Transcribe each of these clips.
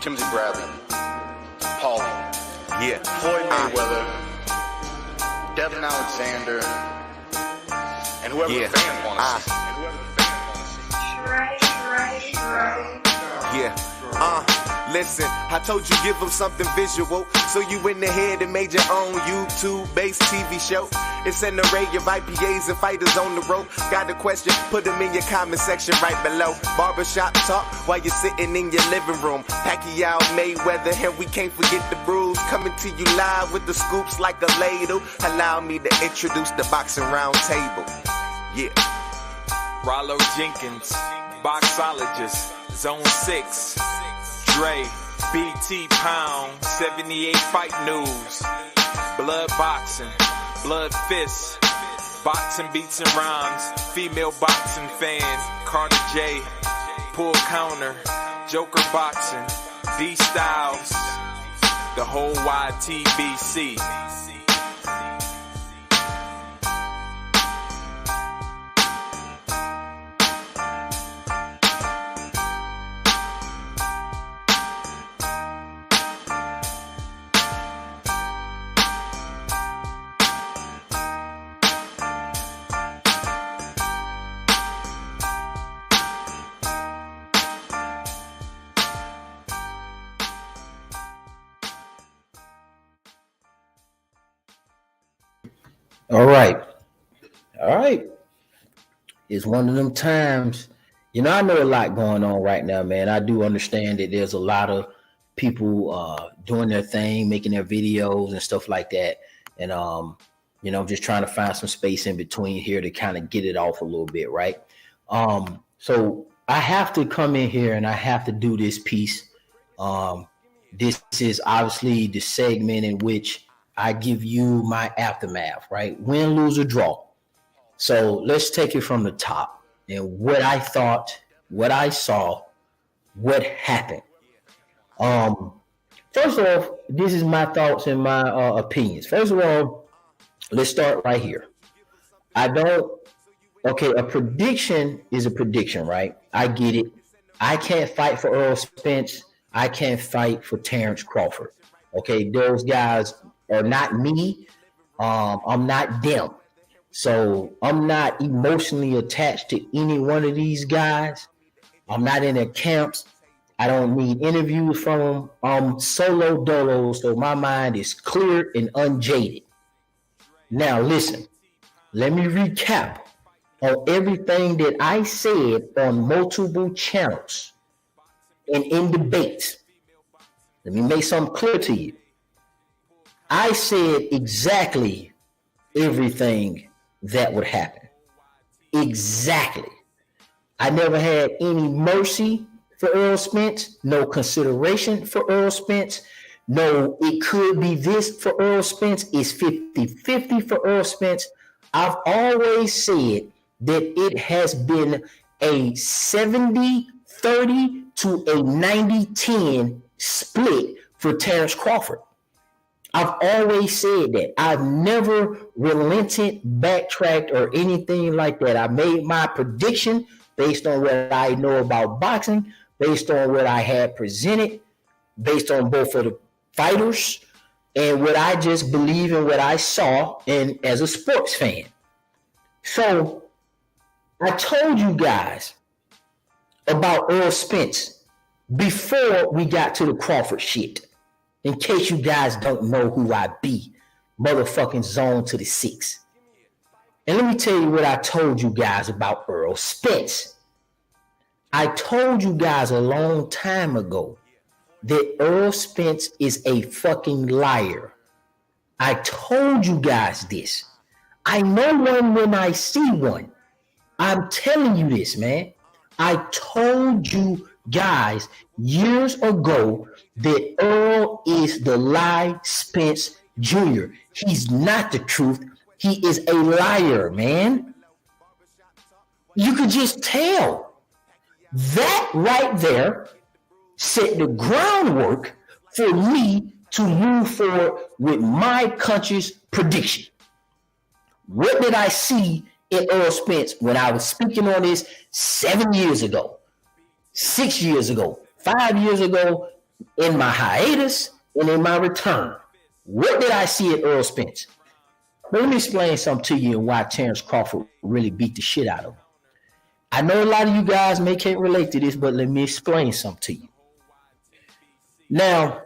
Kimsey Bradley, Paul, Floyd Mayweather, Devin Alexander, and whoever the fans want to see. Listen, I told you give them something visual, so you went ahead and made your own YouTube-based TV show. It's an array of IPAs and fighters on the road. Got a question? Put them in your comment section right below. Barbershop talk while you're sitting in your living room. Pacquiao, Mayweather, and we can't forget the brews. Coming to you live with the scoops like a ladle. Allow me to introduce the boxing round table. Rollo Jenkins, boxologist, Zone 6, Dre, BT Pound, 78 Fight News, Blood Boxing, Blood Fists, Boxing Beats and Rhymes, Female Boxing Fan, Carter J, Pull Counter, Joker Boxing, D Styles, the whole YTBC. All right. It's one of them times, I know a lot going on right now, man. I do understand that there's a lot of people doing their thing, making their videos and stuff like that. And, I'm just trying to find some space in between here to kind of get it off a little bit, right? So I have to come in here and I have to do this piece. This is obviously the segment in which I give you my aftermath, right? Win, lose, or draw. So let's take it from the top and what I thought, what I saw, what happened. First off, this is my thoughts and my opinions. First of all, let's start right here. A prediction is a prediction, right? I get it. I can't fight for Errol Spence. I can't fight for Terence Crawford. Okay, those guys are not me. I'm not them. So I'm not emotionally attached to any one of these guys. I'm not in their camps. I don't need interviews from them. I'm solo dolo, so my mind is clear and unjaded. Now listen, let me recap on everything that I said on multiple channels and in debates. Let me make something clear to you. I said exactly everything that would happen. Exactly. I never had any mercy for Errol Spence, no consideration for Errol Spence. No, it could be this for Errol Spence. It's 50-50 for Errol Spence. I've always said that it has been a 70-30 to a 90-10 split for Terence Crawford. I've always said that. I've never relented, backtracked, or anything like that. I made my prediction based on what I know about boxing, based on what I had presented, based on both of the fighters, and what I just believe in what I saw and as a sports fan. So I told you guys about Errol Spence before we got to the Crawford shit. In case you guys don't know who I be, motherfucking Zone6. And let me tell you what I told you guys about Errol Spence. I told you guys a long time ago that Errol Spence is a fucking liar. I told you guys this. I know one when I see one. I'm telling you this, man. I told you guys years ago that Errol is the lie Spence Jr. He's not the truth. He is a liar, man. You could just tell. That right there set the groundwork for me to move forward with my country's prediction. What did I see in Errol Spence when I was speaking on this 7 years ago, 6 years ago, 5 years ago, in my hiatus and in my return, what did I see at Errol Spence? But let me explain something to you and why Terence Crawford really beat the shit out of him. I know a lot of you guys can't relate to this, but let me explain something to you. Now,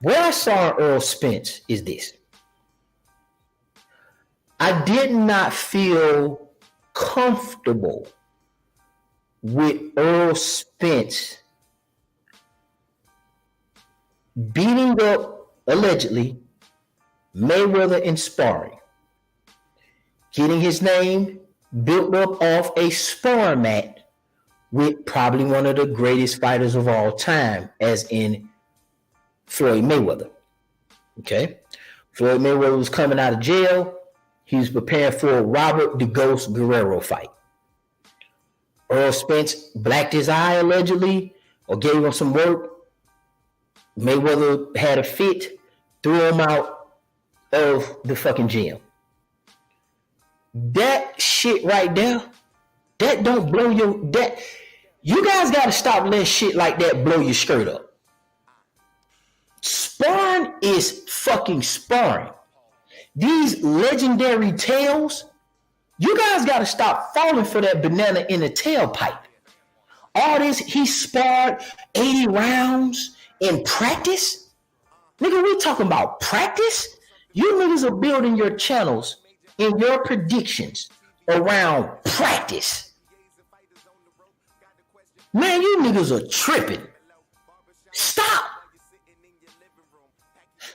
what I saw in Errol Spence is this. I did not feel comfortable with Errol Spence beating up, allegedly, Mayweather in sparring, getting his name built up off a sparring mat with probably one of the greatest fighters of all time, as in Floyd Mayweather. Okay? Floyd Mayweather was coming out of jail. He was preparing for a Robert the Ghost Guerrero fight. Errol Spence blacked his eye, allegedly, or gave him some work. Mayweather had a fit, threw him out of the fucking gym. That shit right there, that don't blow you guys got to stop letting shit like that blow your skirt up. Sparring is fucking sparring. These legendary tales, you guys got to stop falling for that banana in the tailpipe. All this, he sparred 80 rounds in practice? Nigga, we talking about practice? You niggas are building your channels and your predictions around practice. Man, you niggas are tripping. Stop.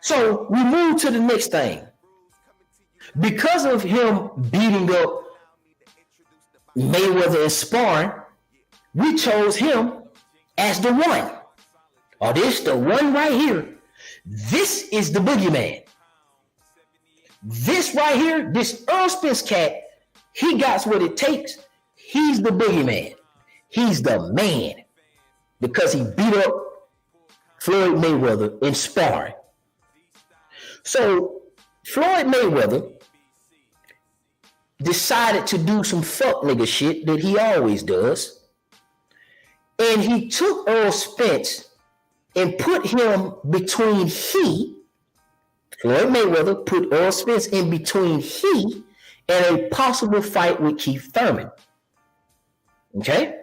So we move to the next thing. Because of him beating up Mayweather in sparring, we chose him as the one. Oh, this the one right here. This is the boogeyman. This right here, this Errol Spence cat, he got what it takes. He's the boogeyman. He's the man. Because he beat up Floyd Mayweather in sparring. So Floyd Mayweather decided to do some fuck nigga shit that he always does. And he took Errol Spence and put him between Floyd Mayweather put Errol Spence in between and a possible fight with Keith Thurman. Okay?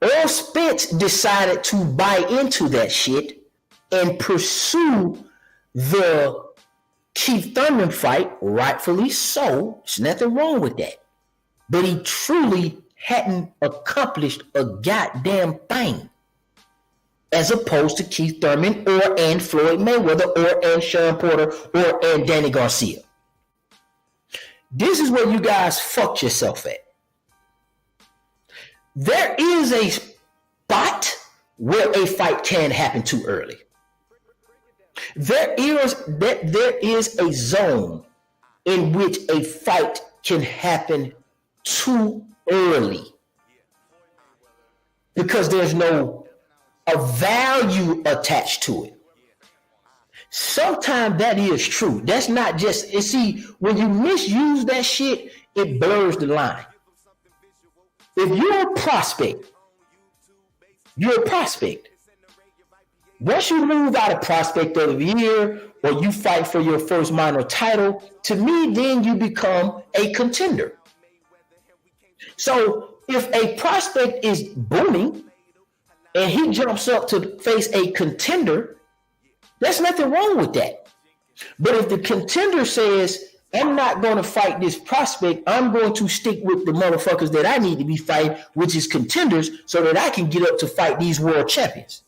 Errol Spence decided to buy into that shit and pursue the Keith Thurman fight, rightfully so. There's nothing wrong with that. But he truly hadn't accomplished a goddamn thing. As opposed to Keith Thurman and Floyd Mayweather and Shawn Porter and Danny Garcia. This is where you guys fucked yourself at. There is a spot where a fight can happen too early. There is a zone in which a fight can happen too early because there's no value attached to it. Sometimes that is true. That's not just, you see, when you misuse that shit, it blurs the line. If you're a prospect, Once you move out of prospect of the year or you fight for your first minor title, to me, then you become a contender. So if a prospect is booming and he jumps up to face a contender, there's nothing wrong with that. But if the contender says, I'm not going to fight this prospect, I'm going to stick with the motherfuckers that I need to be fighting, which is contenders, so that I can get up to fight these world champions.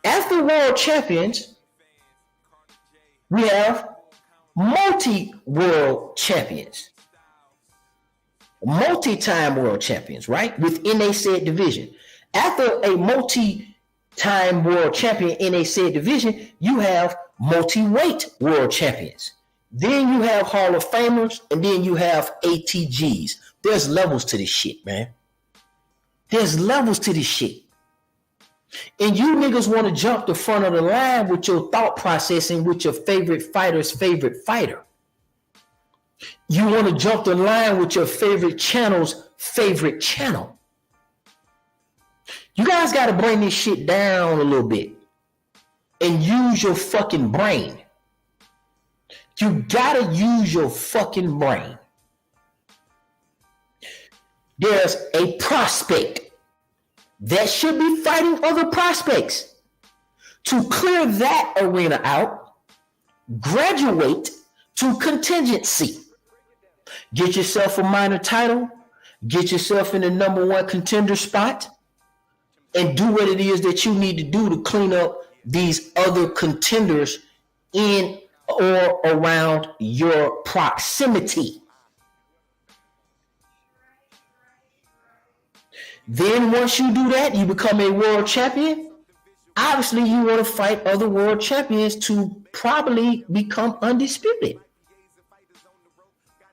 After world champions, we have multi-world champions. Multi-time world champions, right? Within a said division. After a multi-time world champion in a said division, you have multi-weight world champions. Then you have Hall of Famers, and then you have ATGs. There's levels to this shit, man. There's levels to this shit. And you niggas want to jump the front of the line with your thought processing with your favorite fighter's favorite fighter. You want to jump the line with your favorite channel's favorite channel. You guys got to bring this shit down a little bit and use your fucking brain. You got to use your fucking brain. There's a prospect that should be fighting other prospects. To clear that arena out, graduate to contingency. Get yourself a minor title, get yourself in the number one contender spot, and do what it is that you need to do to clean up these other contenders in or around your proximity. Then once you do that, you become a world champion. Obviously, you want to fight other world champions to probably become undisputed.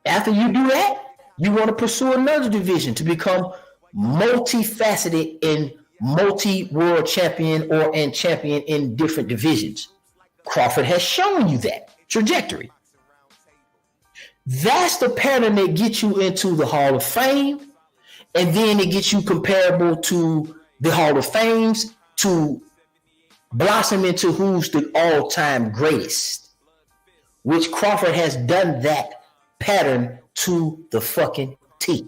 After you do that, you want to pursue another division to become multifaceted and multi-world champion or and champion in different divisions. Crawford has shown you that trajectory. That's the pattern that gets you into the Hall of Fame, and then it gets you comparable to the Hall of Fames to blossom into who's the all-time greatest, which Crawford has done that pattern to the fucking T.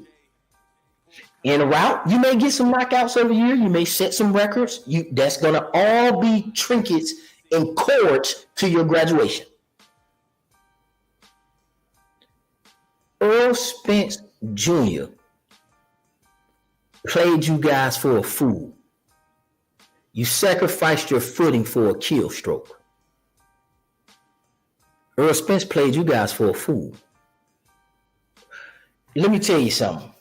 In a route, you may get some knockouts every year. You may set some records. That's going to all be trinkets and cords to your graduation. Errol Spence Jr. played you guys for a fool. You sacrificed your footing for a kill stroke. Errol Spence played you guys for a fool. Let me tell you something.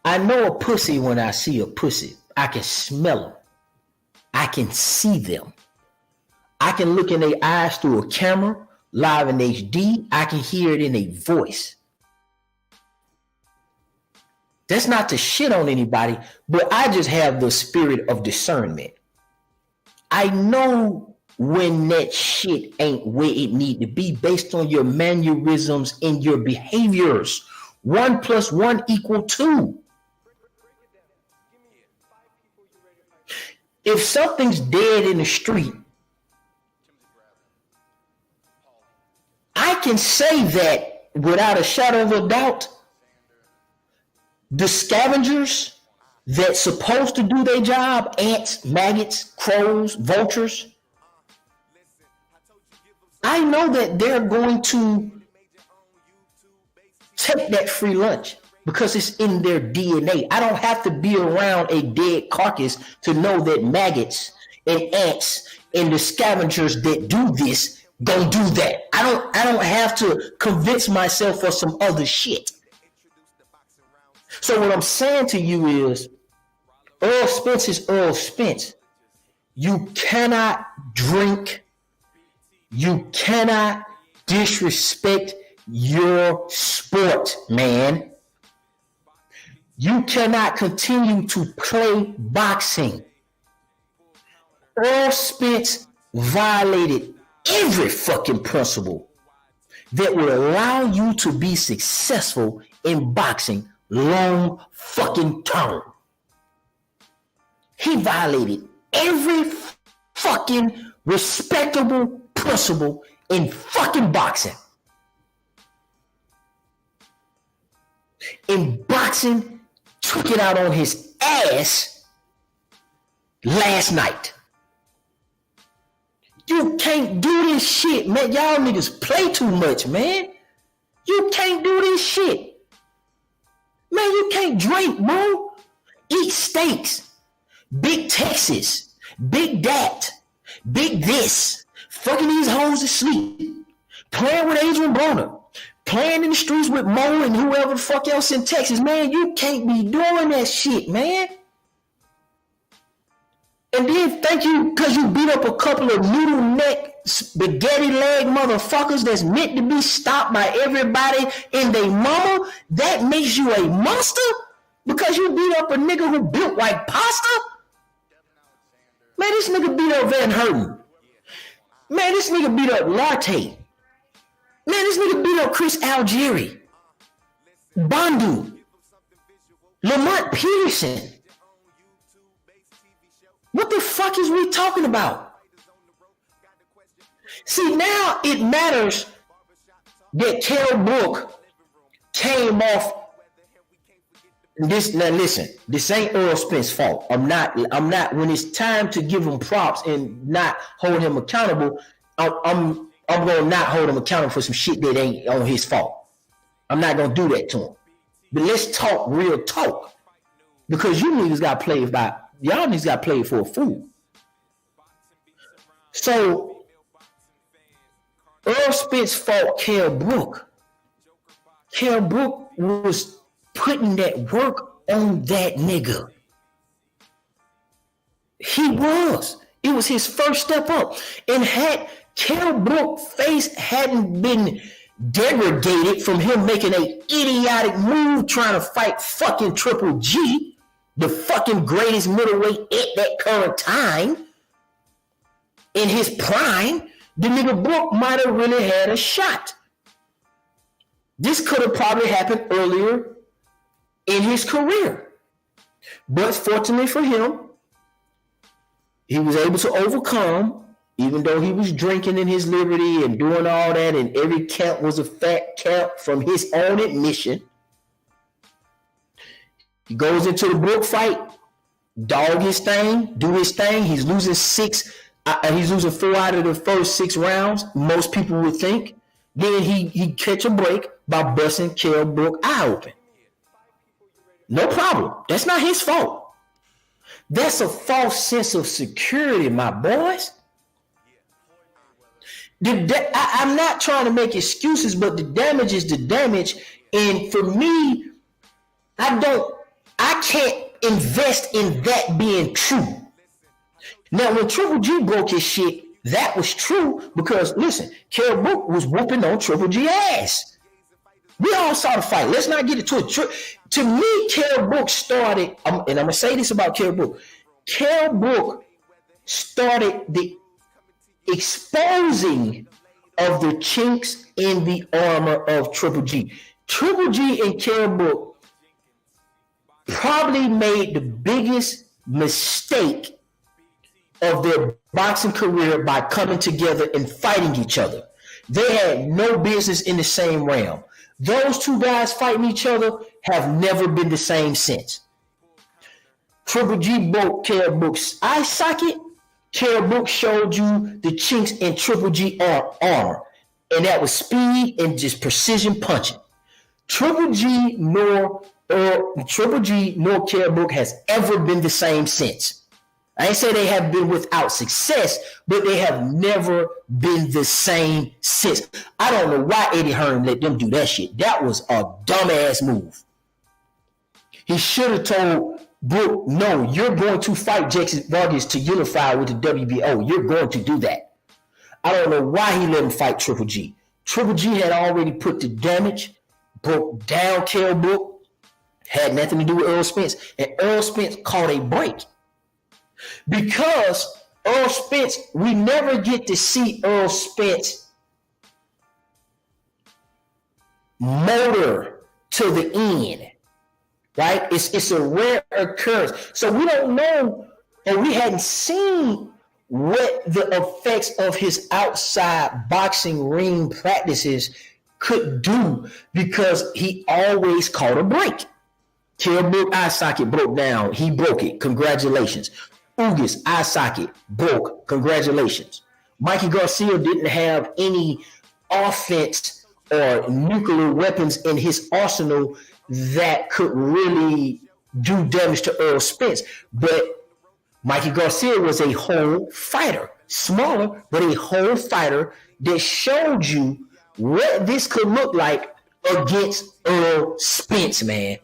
I know a pussy when I see a pussy. I can smell them. I can see them. I can look in their eyes through a camera, live in HD. I can hear it in their voice. That's not to shit on anybody, but I just have the spirit of discernment. I know when that shit ain't where it need to be based on your mannerisms and your behaviors. 1 + 1 = 2. If something's dead in the street, I can say that without a shadow of a doubt. The scavengers that's supposed to do their job, ants, maggots, crows, vultures, I know that they're going to take that free lunch because it's in their DNA. I don't have to be around a dead carcass to know that maggots and ants and the scavengers that do this gonna do that. I don't have to convince myself of some other shit. So what I'm saying to you is, Errol Spence is Errol Spence. You cannot drink. You cannot disrespect your sport, man. You cannot continue to play boxing. Errol Spence violated every fucking principle that would allow you to be successful in boxing long fucking term. He violated every fucking respectable principle in fucking boxing. In boxing, took it out on his ass last night. You can't do this shit, man. Y'all niggas play too much, man. You can't do this shit. Man, you can't drink, bro. Eat steaks. Big Texas. Big that. Big this. Fucking these hoes to sleep. Playing with Adrian Broner. Playing in the streets with Mo and whoever the fuck else in Texas. Man, you can't be doing that shit, man. And then thank you because you beat up a couple of noodle neck, spaghetti leg motherfuckers that's meant to be stopped by everybody and they mama. That makes you a monster because you beat up a nigga who built like pasta. Man, this nigga beat up Van Herten. Man, this nigga beat up Latte. Man, this nigga beat up Chris Algieri. Bandu. Lamont Peterson. What the fuck is we talking about? See, now it matters that Kell Brook came off this. Now listen, this ain't Errol Spence's fault. I'm not when it's time to give him props and not hold him accountable, I'm gonna not hold him accountable for some shit that ain't on his fault. I'm not gonna do that to him. But let's talk real talk. Because you niggas got played by y'all niggas got played for a fool. So Errol Spence fought Kell Brook. Kell Brook was putting that work on that nigga. He was. It was his first step up. And had Kell Brook's face hadn't been degraded from him making an idiotic move trying to fight fucking Triple G, the fucking greatest middleweight at that current time, in his prime, the nigga Brook might have really had a shot. This could have probably happened earlier in his career. But fortunately for him, he was able to overcome, even though he was drinking in his liberty and doing all that, and every count was a fat count from his own admission. He goes into the Brook fight, dog his thing, do his thing. He's losing 4 out of the first 6 rounds, most people would think. Then he catch a break by busting Kell Brook eye open. No problem. That's not his fault. That's a false sense of security, my boys. I'm not trying to make excuses, but the damage is the damage. And for me, I can't invest in that being true. Now, when Triple G broke his shit, that was true because, listen, Kell Brook was whooping on Triple G ass. We all saw the fight. Let's not get into it. To me, Kell Brook started, and I'm going to say this about Kell Brook. Kell Brook started the exposing of the chinks in the armor of Triple G. Triple G and Kell Brook probably made the biggest mistake of their boxing career by coming together and fighting each other. They had no business in the same realm. Those two guys fighting each other have never been the same since. Triple G broke Kell Brook's eye socket. Kell Brook showed you the chinks in Triple G armor, and that was speed and just precision punching. Triple G nor Kell Brook has ever been the same since. I ain't say they have been without success, but they have never been the same since. I don't know why Eddie Hearn let them do that shit. That was a dumbass move. He should have told Brook, no, you're going to fight Jackson Vargas to unify with the WBO. You're going to do that. I don't know why he let him fight Triple G. Triple G had already put the damage, broke down Kell Brook, had nothing to do with Errol Spence, and Errol Spence caught a break. Because Errol Spence, we never get to see Errol Spence motor to the end, right? It's a rare occurrence. So we don't know, and we hadn't seen what the effects of his outside boxing ring practices could do because he always caught a break. Kell Brook eye socket broke down. He broke it. Congratulations. Ugas eye socket broke. Congratulations. Mikey Garcia didn't have any offense or nuclear weapons in his arsenal that could really do damage to Errol Spence. But Mikey Garcia was a whole fighter. Smaller, but a whole fighter that showed you what this could look like against Errol Spence, man.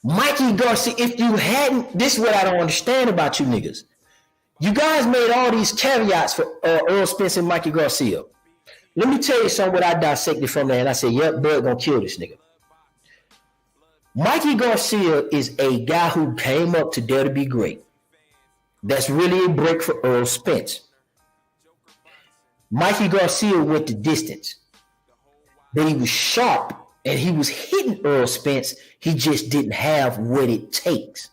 Mikey Garcia, if you hadn't, this is what I don't understand about you niggas. You guys made all these caveats for Errol Spence and Mikey Garcia. Let me tell you something what I dissected from that, and I said, yep, Bud gonna kill this nigga. Mikey Garcia is a guy who came up to dare to be great. That's really a break for Errol Spence. Mikey Garcia went the distance, but he was sharp And he was hitting Errol Spence. He just didn't have what it takes.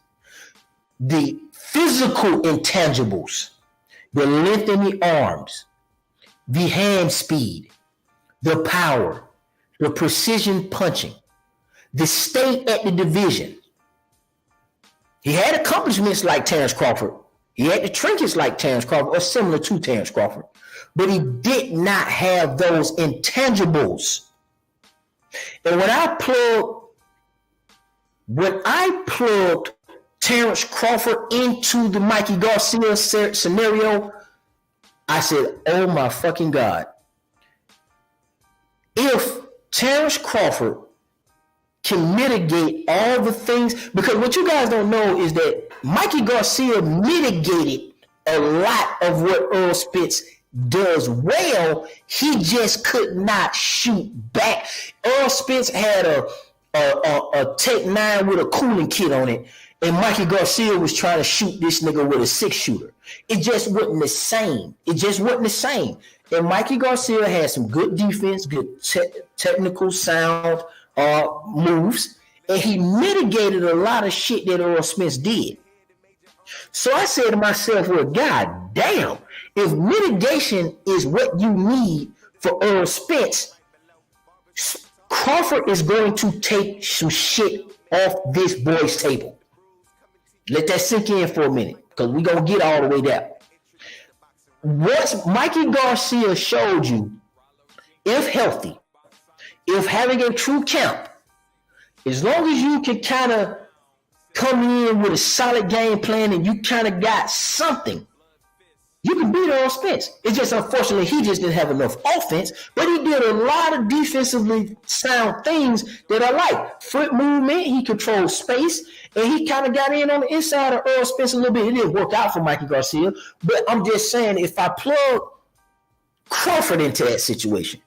The physical intangibles, the length in the arms, the hand speed, the power, the precision punching, the stay at the division. He had accomplishments like Terence Crawford. He had the trinkets like Terence Crawford or similar to Terence Crawford. But he did not have those intangibles. And when I plugged Terence Crawford into the Mikey Garcia scenario, I said, oh my fucking God. If Terence Crawford can mitigate all the things, because what you guys don't know is that Mikey Garcia mitigated a lot of what Errol Spence does well. He just could not shoot back. Errol Spence had a Tech 9 with a cooling kit on it, and Mikey Garcia was trying to shoot this nigga with a 6-shooter. It just wasn't the same. It just wasn't the same. And Mikey Garcia had some good defense, good technical sound moves, and he mitigated a lot of shit that Errol Spence did. So I said to myself, well, God damn, if mitigation is what you need for Errol Spence, Crawford is going to take some shit off this boy's table. Let that sink in for a minute, because we're going to get all the way there. Once Mikey Garcia showed you, if healthy, if having a true camp, as long as you can kind of come in with a solid game plan and you kind of got something, you can beat Errol Spence. It's just unfortunately he just didn't have enough offense, but he did a lot of defensively sound things that I like. Foot movement, he controlled space, and he kind of got in on the inside of Errol Spence a little bit. It didn't work out for Mikey Garcia, but I'm just saying if I plug Crawford into that situation,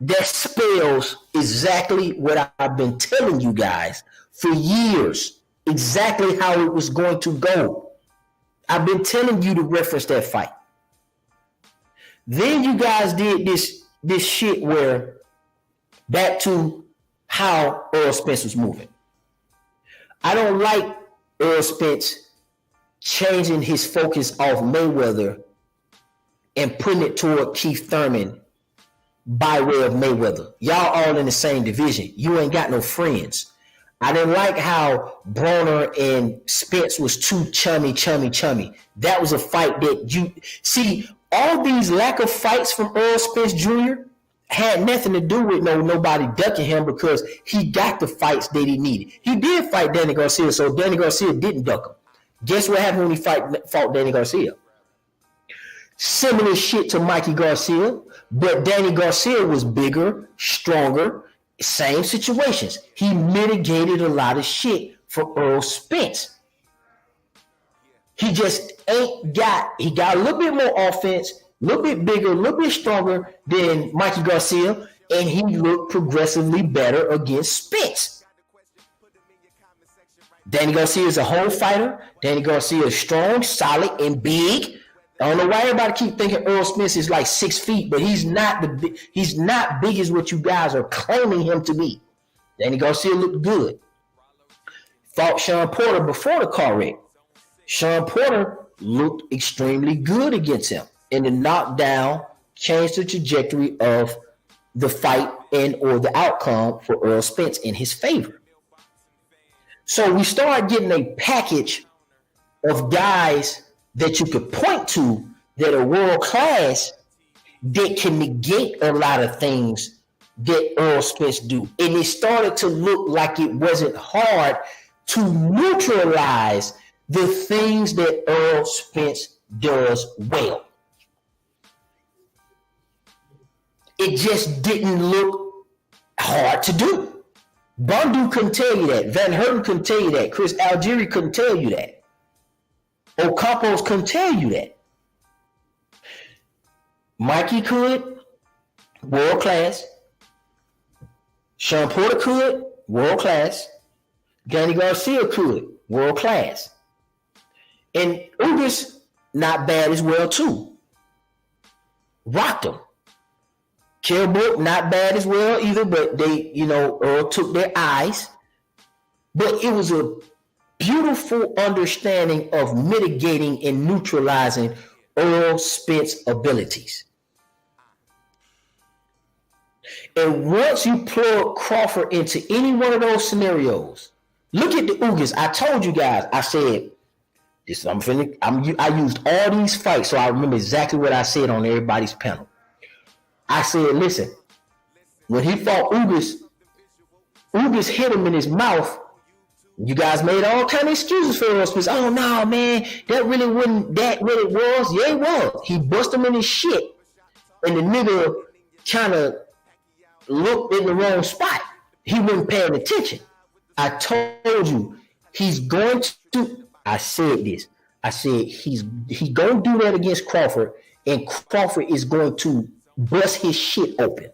that spells exactly what I've been telling you guys for years, exactly how it was going to go. I've been telling you to reference that fight. Then you guys did this shit where back to how Errol Spence was moving. I don't like Errol Spence changing his focus off Mayweather and putting it toward Keith Thurman by way of Mayweather. Y'all all in the same division. You ain't got no friends. I didn't like how Broner and Spence was too chummy. That was a fight that you see. All these lack of fights from Errol Spence Jr. had nothing to do with nobody ducking him, because he got the fights that he needed. He did fight Danny Garcia, so Danny Garcia didn't duck him. Guess what happened when he fought Danny Garcia? Similar shit to Mikey Garcia, but Danny Garcia was bigger, stronger, same situations. He mitigated a lot of shit for Errol Spence. He just he got a little bit more offense, a little bit bigger, a little bit stronger than Mikey Garcia, and he looked progressively better against Spence. Danny Garcia is a whole fighter. Danny Garcia is strong, solid, and big. I don't know why everybody keep thinking Errol Spence is like 6 feet, but he's not big as what you guys are claiming him to be. Danny Garcia looked good. Fought Sean Porter before the car wreck. Sean Porter looked extremely good against him, and the knockdown changed the trajectory of the fight and or the outcome for Errol Spence in his favor. So we started getting a package of guys that you could point to that are world class that can negate a lot of things that Errol Spence do. And it started to look like it wasn't hard to neutralize the things that Errol Spence does well. It just didn't look hard to do. Bondu couldn't tell you that. Van Herten couldn't tell you that. Chris Algieri couldn't tell you that. Ocampos couldn't tell you that. Mikey could, world class. Sean Porter could, world class. Danny Garcia could, world class. And Ugas, not bad as well too. Rocked him. Kell Brook, not bad as well either, but they, Earl took their eyes. But it was a beautiful understanding of mitigating and neutralizing Errol Spence abilities. And once you plug Crawford into any one of those scenarios, look at the Ugas. I told you guys, I said, I used all these fights, so I remember exactly what I said on everybody's panel. I said, listen, when he fought Ugas hit him in his mouth. You guys made all kind of excuses for Errol Spence. Oh no, man, that really wasn't that what it was. Yeah, it was. He busted him in his shit, and the nigga kind of looked in the wrong spot. He wasn't paying attention. I told you he's going to. I said this. I said he's going to do that against Crawford, and Crawford is going to bust his shit open.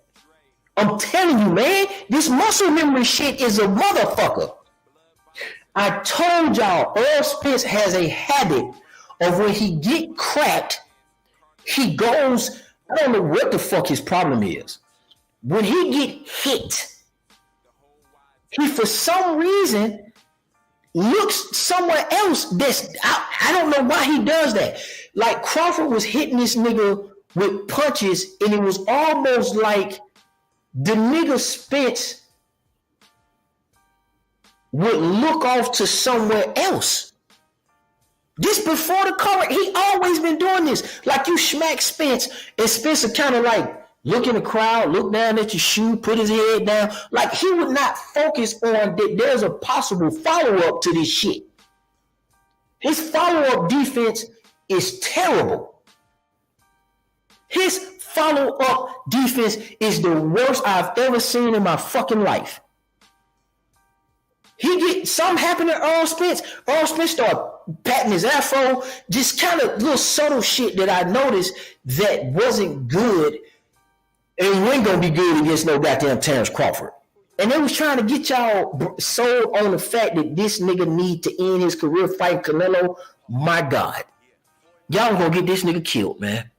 I'm telling you, man, this muscle memory shit is a motherfucker. I told y'all, Errol Spence has a habit of when he get cracked, he goes, I don't know what the fuck his problem is. When he get hit, he for some reason looks somewhere else. I don't know why he does that. Like Crawford was hitting this nigga with punches, and it was almost like the nigga Spence would look off to somewhere else. This before the cover, he always been doing this. Like you smack Spence, and Spence would kind of like look in the crowd, look down at your shoe, put his head down. Like he would not focus on that there's a possible follow-up to this shit. His follow-up defense is terrible. His follow-up defense is the worst I've ever seen in my fucking life. Something happened to Errol Spence. Errol Spence started patting his afro, just kind of little subtle shit that I noticed that wasn't good and wasn't going to be good against no goddamn Terence Crawford. And they was trying to get y'all sold on the fact that this nigga need to end his career fighting Canelo. My God. Y'all going to get this nigga killed, man.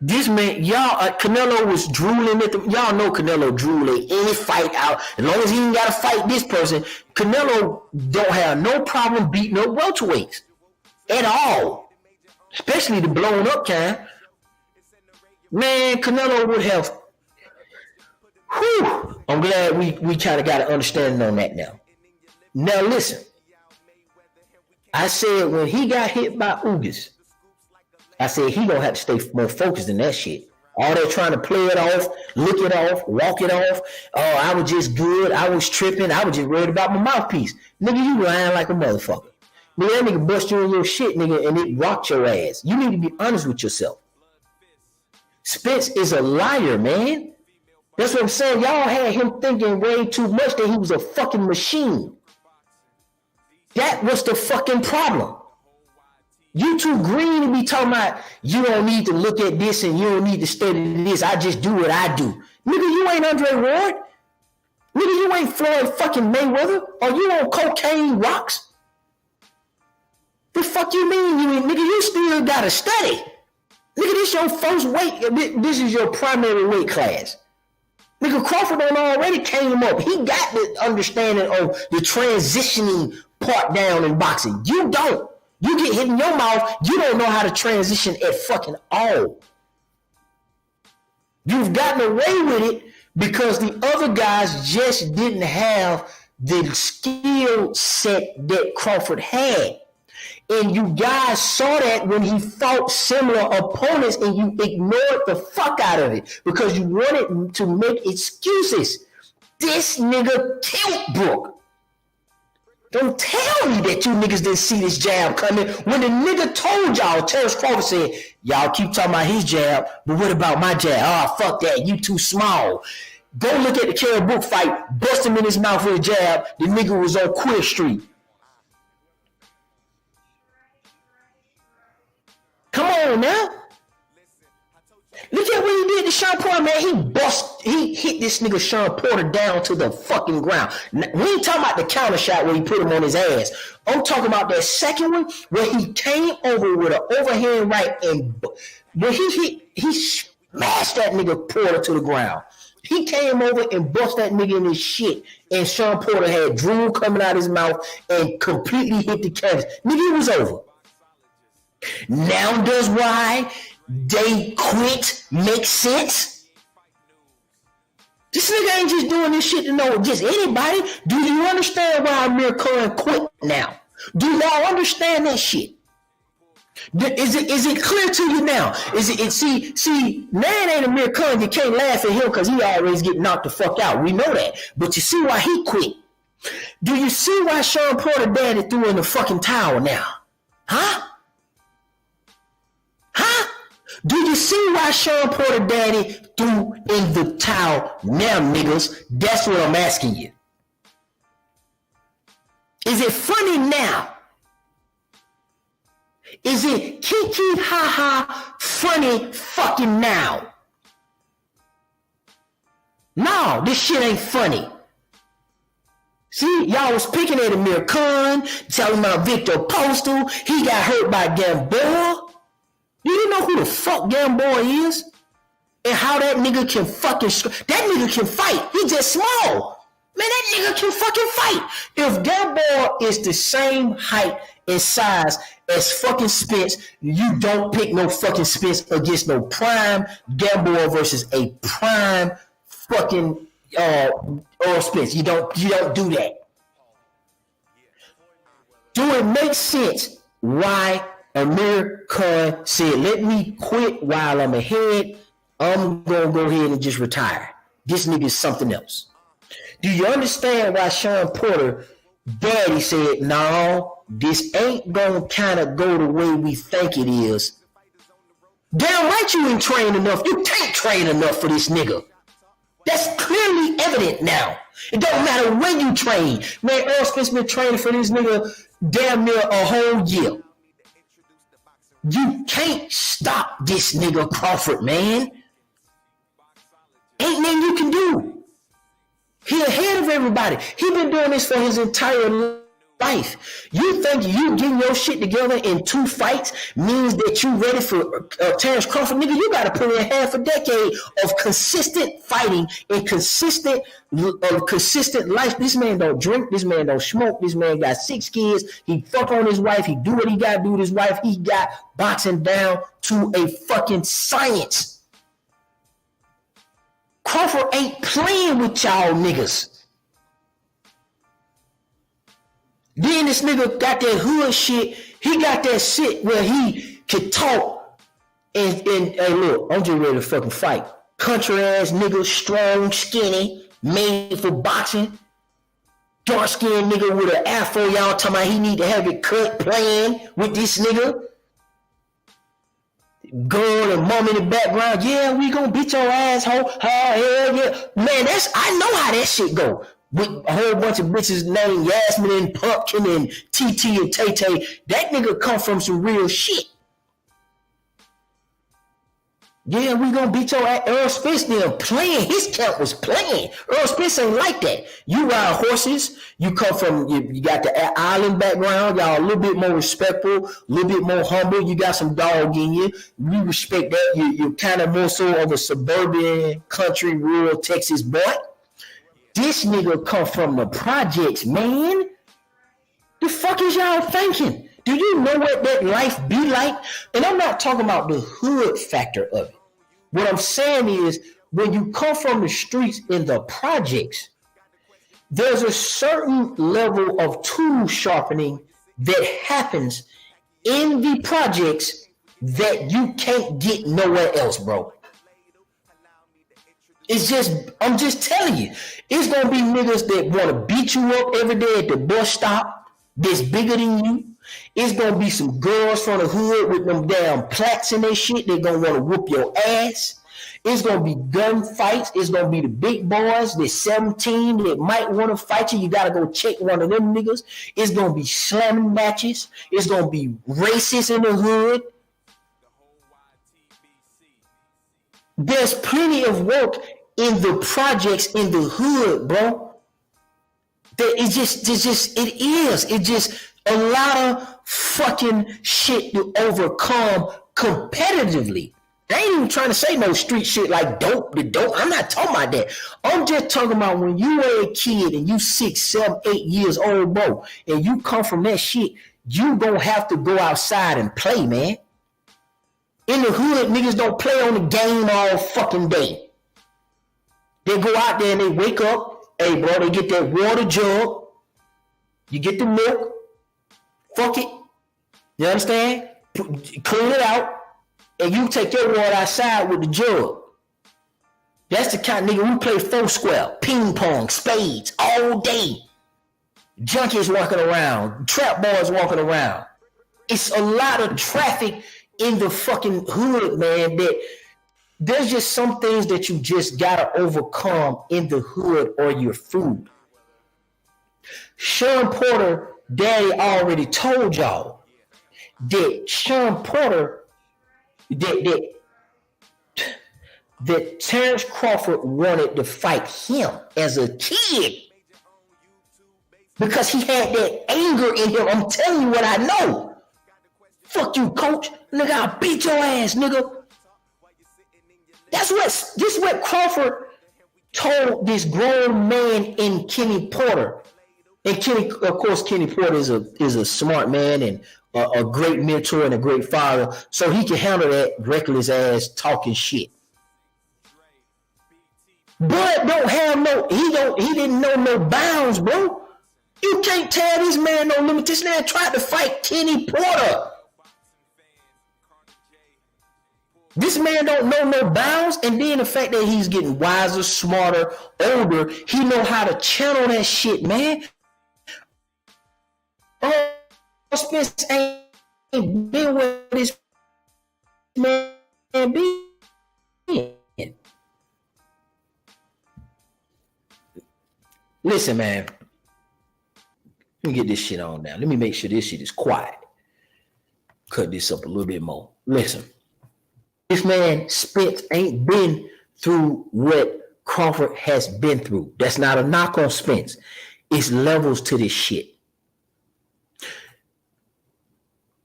This man, Canelo was drooling at them. Y'all know Canelo drool at any fight out. As long as he ain't got to fight this person, Canelo don't have no problem beating up welterweights at all. Especially the blown up kind. Man, Canelo would have. Whew, I'm glad we kind of got an understanding on that now. Now listen. I said when he got hit by Ugas, I said he gonna have to stay more focused than that shit. All that trying to play it off, look it off, walk it off. Oh, I was just good. I was tripping. I was just worried about my mouthpiece. Nigga, you lying like a motherfucker. Nigga, that nigga bust you in your shit, nigga, and it rocked your ass. You need to be honest with yourself. Spence is a liar, man. That's what I'm saying. Y'all had him thinking way too much that he was a fucking machine. That was the fucking problem. You too green to be talking about you don't need to look at this and you don't need to study this. I just do what I do. Nigga, you ain't Andre Ward. Nigga, you ain't Floyd fucking Mayweather. Or you on cocaine rocks. The fuck you mean you ain't? Nigga, you still gotta study. Nigga, this your first weight. This is your primary weight class. Nigga, Crawford done already came up. He got the understanding of the transitioning part down in boxing. You don't. You get hit in your mouth, you don't know how to transition at fucking all. You've gotten away with it because the other guys just didn't have the skill set that Crawford had. And you guys saw that when he fought similar opponents and you ignored the fuck out of it because you wanted to make excuses. This nigga killed Brook. Don't tell me that you niggas didn't see this jab coming. When the nigga told y'all, Terence Crawford said, y'all keep talking about his jab, but what about my jab? Oh, fuck that. You too small. Go look at the Kell Brook fight. Bust him in his mouth with a jab. The nigga was on Queer Street. Come on now. Look at what he did to Sean Porter, man. He hit this nigga Sean Porter down to the fucking ground. We ain't talking about the counter shot where he put him on his ass. I'm talking about that second one where he came over with an overhand right and when he Mashed that nigga Porter to the ground. He came over and bust that nigga in his shit, and Sean Porter had drool coming out his mouth and completely hit the canvas. Nigga, it was over. Now does why they quit make sense? This nigga ain't just doing this shit to know just anybody. Do you understand why Amir Khan quit now? Do y'all understand that shit? Is it clear to you now? See, man ain't Amir Khan. You can't laugh at him because he always get knocked the fuck out. We know that. But you see why he quit. Do you see why Sean Porter daddy threw in the fucking towel now? Huh? Do you see why Sean Porter daddy threw in the towel now, niggas? That's what I'm asking you. Is it funny now? Is it kiki ha ha funny fucking now? No, this shit ain't funny. See, y'all was picking at Amir Khan, telling about Victor Postal. He got hurt by Gamboa. Do you know who the fuck Gamboa is? And how that nigga can fucking... That nigga can fight. He just small. Man, that nigga can fucking fight. If Gamboa is the same height and size as fucking Spence, you don't pick no fucking Spence against no prime Gamboa versus a prime fucking Errol Spence. You don't do that. Do it make sense why Amir Khan said, let me quit while I'm ahead. I'm going to go ahead and just retire. This nigga is something else. Do you understand why Sean Porter daddy said, no, this ain't going to kind of go the way we think it is? Damn right you ain't trained enough. You can't train enough for this nigga. That's clearly evident now. It don't matter when you train. Man, Errol Spence been training for this nigga damn near a whole year. You can't stop this nigga Crawford, man. Ain't nothing you can do. He ahead of everybody. He been doing this for his entire life. You think you getting your shit together in 2 fights means that you ready for Terence Crawford? Nigga, you got to put in half a decade of consistent fighting and consistent life. This man don't drink. This man don't smoke. This man got 6 kids. He fuck on his wife. He do what he got to do with his wife. He got boxing down to a fucking science. Crawford ain't playing with y'all niggas. Then this nigga got that hood shit. He got that shit where he could talk and hey, look, I'm just ready to fucking fight. Country ass nigga, strong, skinny, made for boxing. Dark skinned nigga with an afro. Y'all talking about he need to have it cut playing with this nigga. Girl and mom in the background. Yeah, we gonna beat your asshole. Oh, hell yeah. Man, I know how that shit go. With a whole bunch of bitches named Yasmin and Pumpkin and TT and Tay-Tay. That nigga come from some real shit. Yeah, we gonna beat your ass. Errol Spence there playing. His camp was playing. Errol Spence ain't like that. You ride horses. You come from, you got the island background. Y'all a little bit more respectful, a little bit more humble. You got some dog in you. We respect that. You're kind of more so of a suburban, country, rural Texas boy. This nigga come from the projects, man. The fuck is y'all thinking? Do you know what that life be like? And I'm not talking about the hood factor of it. What I'm saying is, when you come from the streets in the projects, there's a certain level of tool sharpening that happens in the projects that you can't get nowhere else, bro. I'm just telling you, it's gonna be niggas that wanna beat you up every day at the bus stop that's bigger than you. It's gonna be some girls from the hood with them damn plaques and their shit. They're gonna wanna whoop your ass. It's gonna be gun fights. It's gonna be the big boys that's 17 that might wanna fight you. You gotta go check one of them niggas. It's gonna be slamming matches. It's gonna be racists in the hood. There's plenty of work in the projects in the hood, bro. It's just a lot of fucking shit to overcome competitively. I ain't even trying to say no street shit like dope. I'm not talking about that. I'm just talking about when you were a kid and you 6, 7, 8 years old, bro, and you come from that shit, you gonna have to go outside and play, man. In the hood, niggas don't play on the game all fucking day. They go out there and they wake up. Hey, bro, they get that water jug. You get the milk. Fuck it. You understand? Clean it out. And you take your water outside with the jug. That's the kind of nigga we play Foursquare, ping pong, spades all day. Junkies walking around, trap boys walking around. It's a lot of traffic in the fucking hood, man, that there's just some things that you just gotta overcome in the hood or your food. Sean Porter, daddy already told y'all that Sean Porter, that Terence Crawford wanted to fight him as a kid because he had that anger in him. I'm telling you what I know. Fuck you, coach. Nigga, I'll beat your ass, nigga. This is what Crawford told this grown man in Kenny Porter. And Kenny, of course, Kenny Porter is a smart man and a great mentor and a great father, so he can handle that reckless ass talking shit. But he didn't know no bounds, bro. You can't tell this man no limit. This man tried to fight Kenny Porter. This man don't know no bounds, and then the fact that he's getting wiser, smarter, older, he know how to channel that shit, man. Spence ain't been where this man been. Listen, man. Let me get this shit on now. Let me make sure this shit is quiet. Cut this up a little bit more. Listen. This man, Spence, ain't been through what Crawford has been through. That's not a knock on Spence. It's levels to this shit.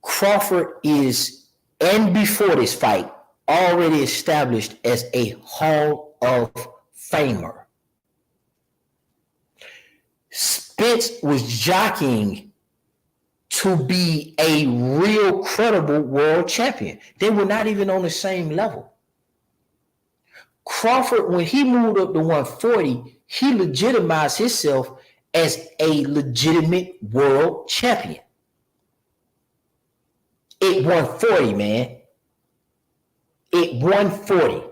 Crawford is, and before this fight, already established as a Hall of Famer. Spence was jockeying to be a real credible world champion. They were not even on the same level. Crawford, when he moved up to 140, he legitimized himself as a legitimate world champion. At 140, man. At 140.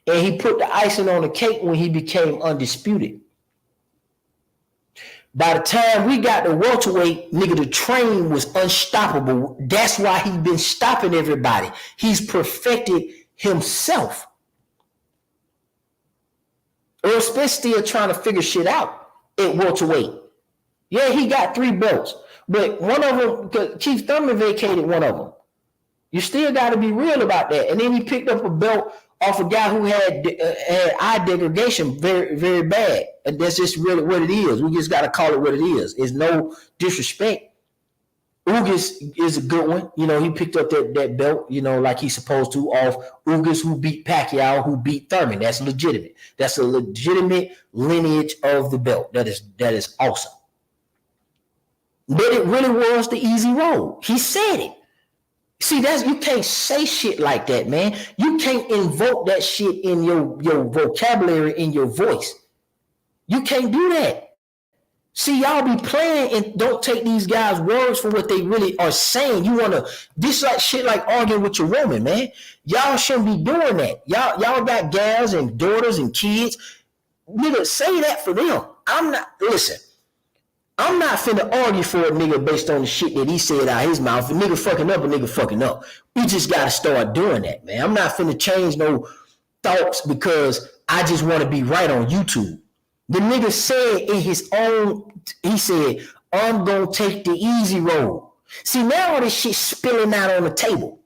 And he put the icing on the cake when he became undisputed. By the time we got to welterweight, nigga, the train was unstoppable. That's why he's been stopping everybody. He's perfected himself. Errol Spence still trying to figure shit out at welterweight. Yeah, he got 3 belts, but one of them, because Keith Thurman vacated one of them. You still got to be real about that. And then he picked up a belt off a guy who had eye degradation very, very bad. And that's just really what it is. We just got to call it what it is. It's no disrespect. Ugas is a good one. You know, he picked up that belt, you know, like he's supposed to, off Ugas, who beat Pacquiao, who beat Thurman. That's legitimate. That's a legitimate lineage of the belt. That is awesome. But it really was the easy road. He said it. See, you can't say shit like that, man. You can't invoke that shit in your vocabulary, in your voice. You can't do that. See, y'all be playing and don't take these guys' words for what they really are saying. You want to, this like shit like arguing with your woman, man. Y'all shouldn't be doing that. Y'all got gals and daughters and kids. Nigga, say that for them. I'm not finna argue for a nigga based on the shit that he said out his mouth. If a nigga fucking up. We just gotta start doing that, man. I'm not finna change no thoughts because I just want to be right on YouTube. The nigga said in his own, he said, I'm gonna take the easy road. See, now all this shit spilling out on the table.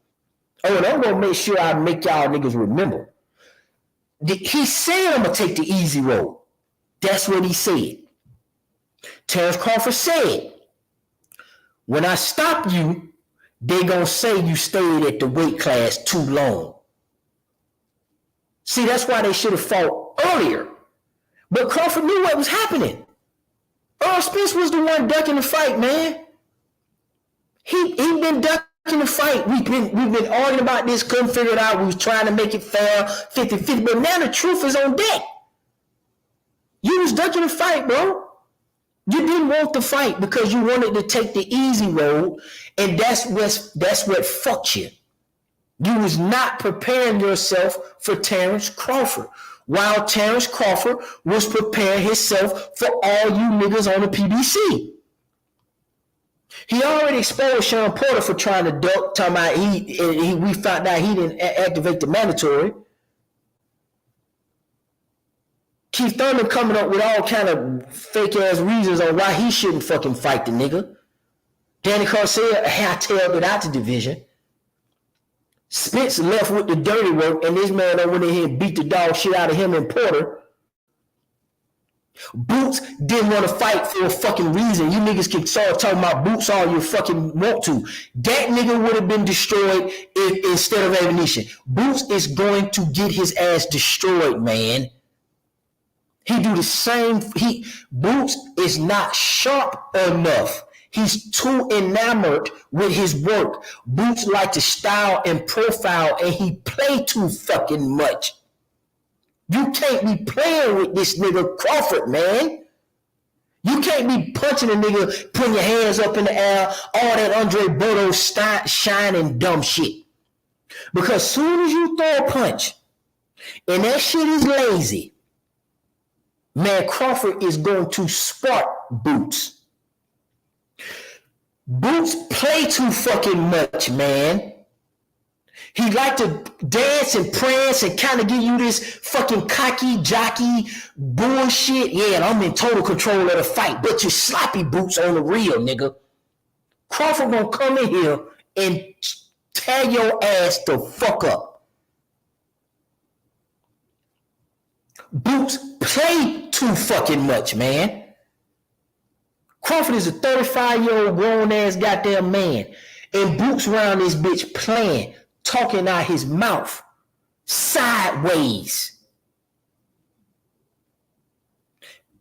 Oh, and I'm gonna make sure I make y'all niggas remember. He said I'm gonna take the easy road. That's what he said. Terence Crawford said, when I stop you, they gonna say you stayed at the weight class too long. See, that's why they should have fought earlier. But Crawford knew what was happening. Errol Spence was the one ducking the fight, man. He been ducking the fight. We've been arguing about this, couldn't figure it out. We was trying to make it fair, 50-50. But now the truth is on deck. You was ducking the fight, bro. You didn't want the fight because you wanted to take the easy road, and that's what fucked you. You was not preparing yourself for Terence Crawford, while Terence Crawford was preparing himself for all you niggas on the PBC. He already exposed Sean Porter for trying to duck, talking about we found out he didn't activate the mandatory. Keith Thurman coming up with all kind of fake ass reasons on why he shouldn't fucking fight the nigga. Danny Garcia hightailed it out the division. Spence left with the dirty work, and this man went in here and beat the dog shit out of him and Porter. Boots didn't want to fight for a fucking reason. You niggas can start talking about Boots all you fucking want to. That nigga would have been destroyed instead of ammunition. Boots is going to get his ass destroyed, man. He do the same. Boots is not sharp enough. He's too enamored with his work. Boots like to style and profile, and he play too fucking much. You can't be playing with this nigga Crawford, man. You can't be punching a nigga, putting your hands up in the air, all that Andre Bordeaux shining dumb shit. Because soon as you throw a punch, and that shit is lazy, man, Crawford is going to spark Boots. Boots play too fucking much, man. He like to dance and prance and kind of give you this fucking cocky, jockey bullshit. Yeah, and I'm in total control of the fight, but you sloppy Boots on the real, nigga. Crawford gonna come in here and tear your ass the fuck up. Boots play too fucking much, man. Crawford is a 35-year-old grown-ass goddamn man. And Boots around this bitch playing, talking out his mouth, sideways.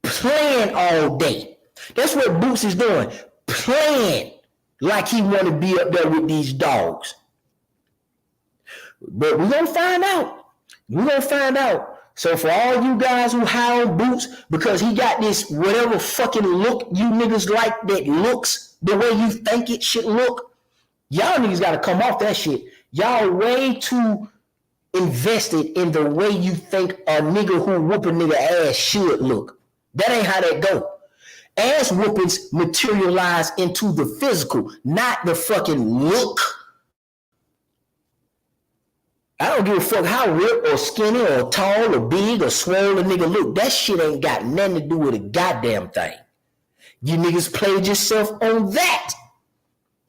Playing all day. That's what Boots is doing. Playing like he want to be up there with these dogs. But we're going to find out. We're going to find out. So for all you guys who high on Boots because he got this whatever fucking look you niggas like that looks the way you think it should look, y'all niggas got to come off that shit. Y'all way too invested in the way you think a nigga who whoop a nigga ass should look. That ain't how that go. Ass whoopings materialize into the physical, not the fucking look. I don't give a fuck how ripped or skinny or tall or big or swole a nigga look. That shit ain't got nothing to do with a goddamn thing. You niggas played yourself on that.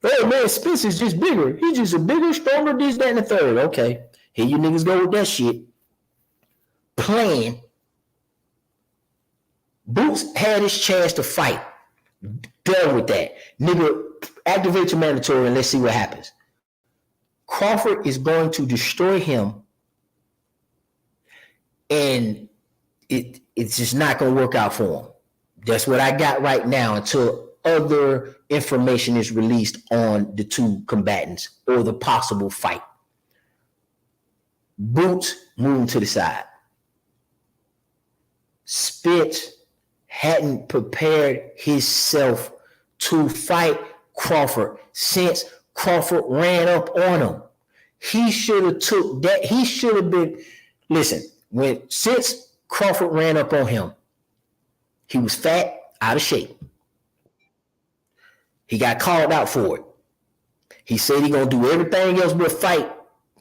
Oh man, Spence is just bigger. He's just a bigger, stronger, this, that, and the third. Okay, here you niggas go with that shit. Playing. Boots had his chance to fight. Done with that. Nigga, activate your mandatory and let's see what happens. Crawford is going to destroy him, and it's just not going to work out for him. That's what I got right now until other information is released on the two combatants or the possible fight. Boots moving to the side. Spence hadn't prepared himself to fight Crawford since Crawford ran up on him. He should have took that. He should have been, listen, since Crawford ran up on him, he was fat, out of shape. He got called out for it. He said he gonna do everything else but fight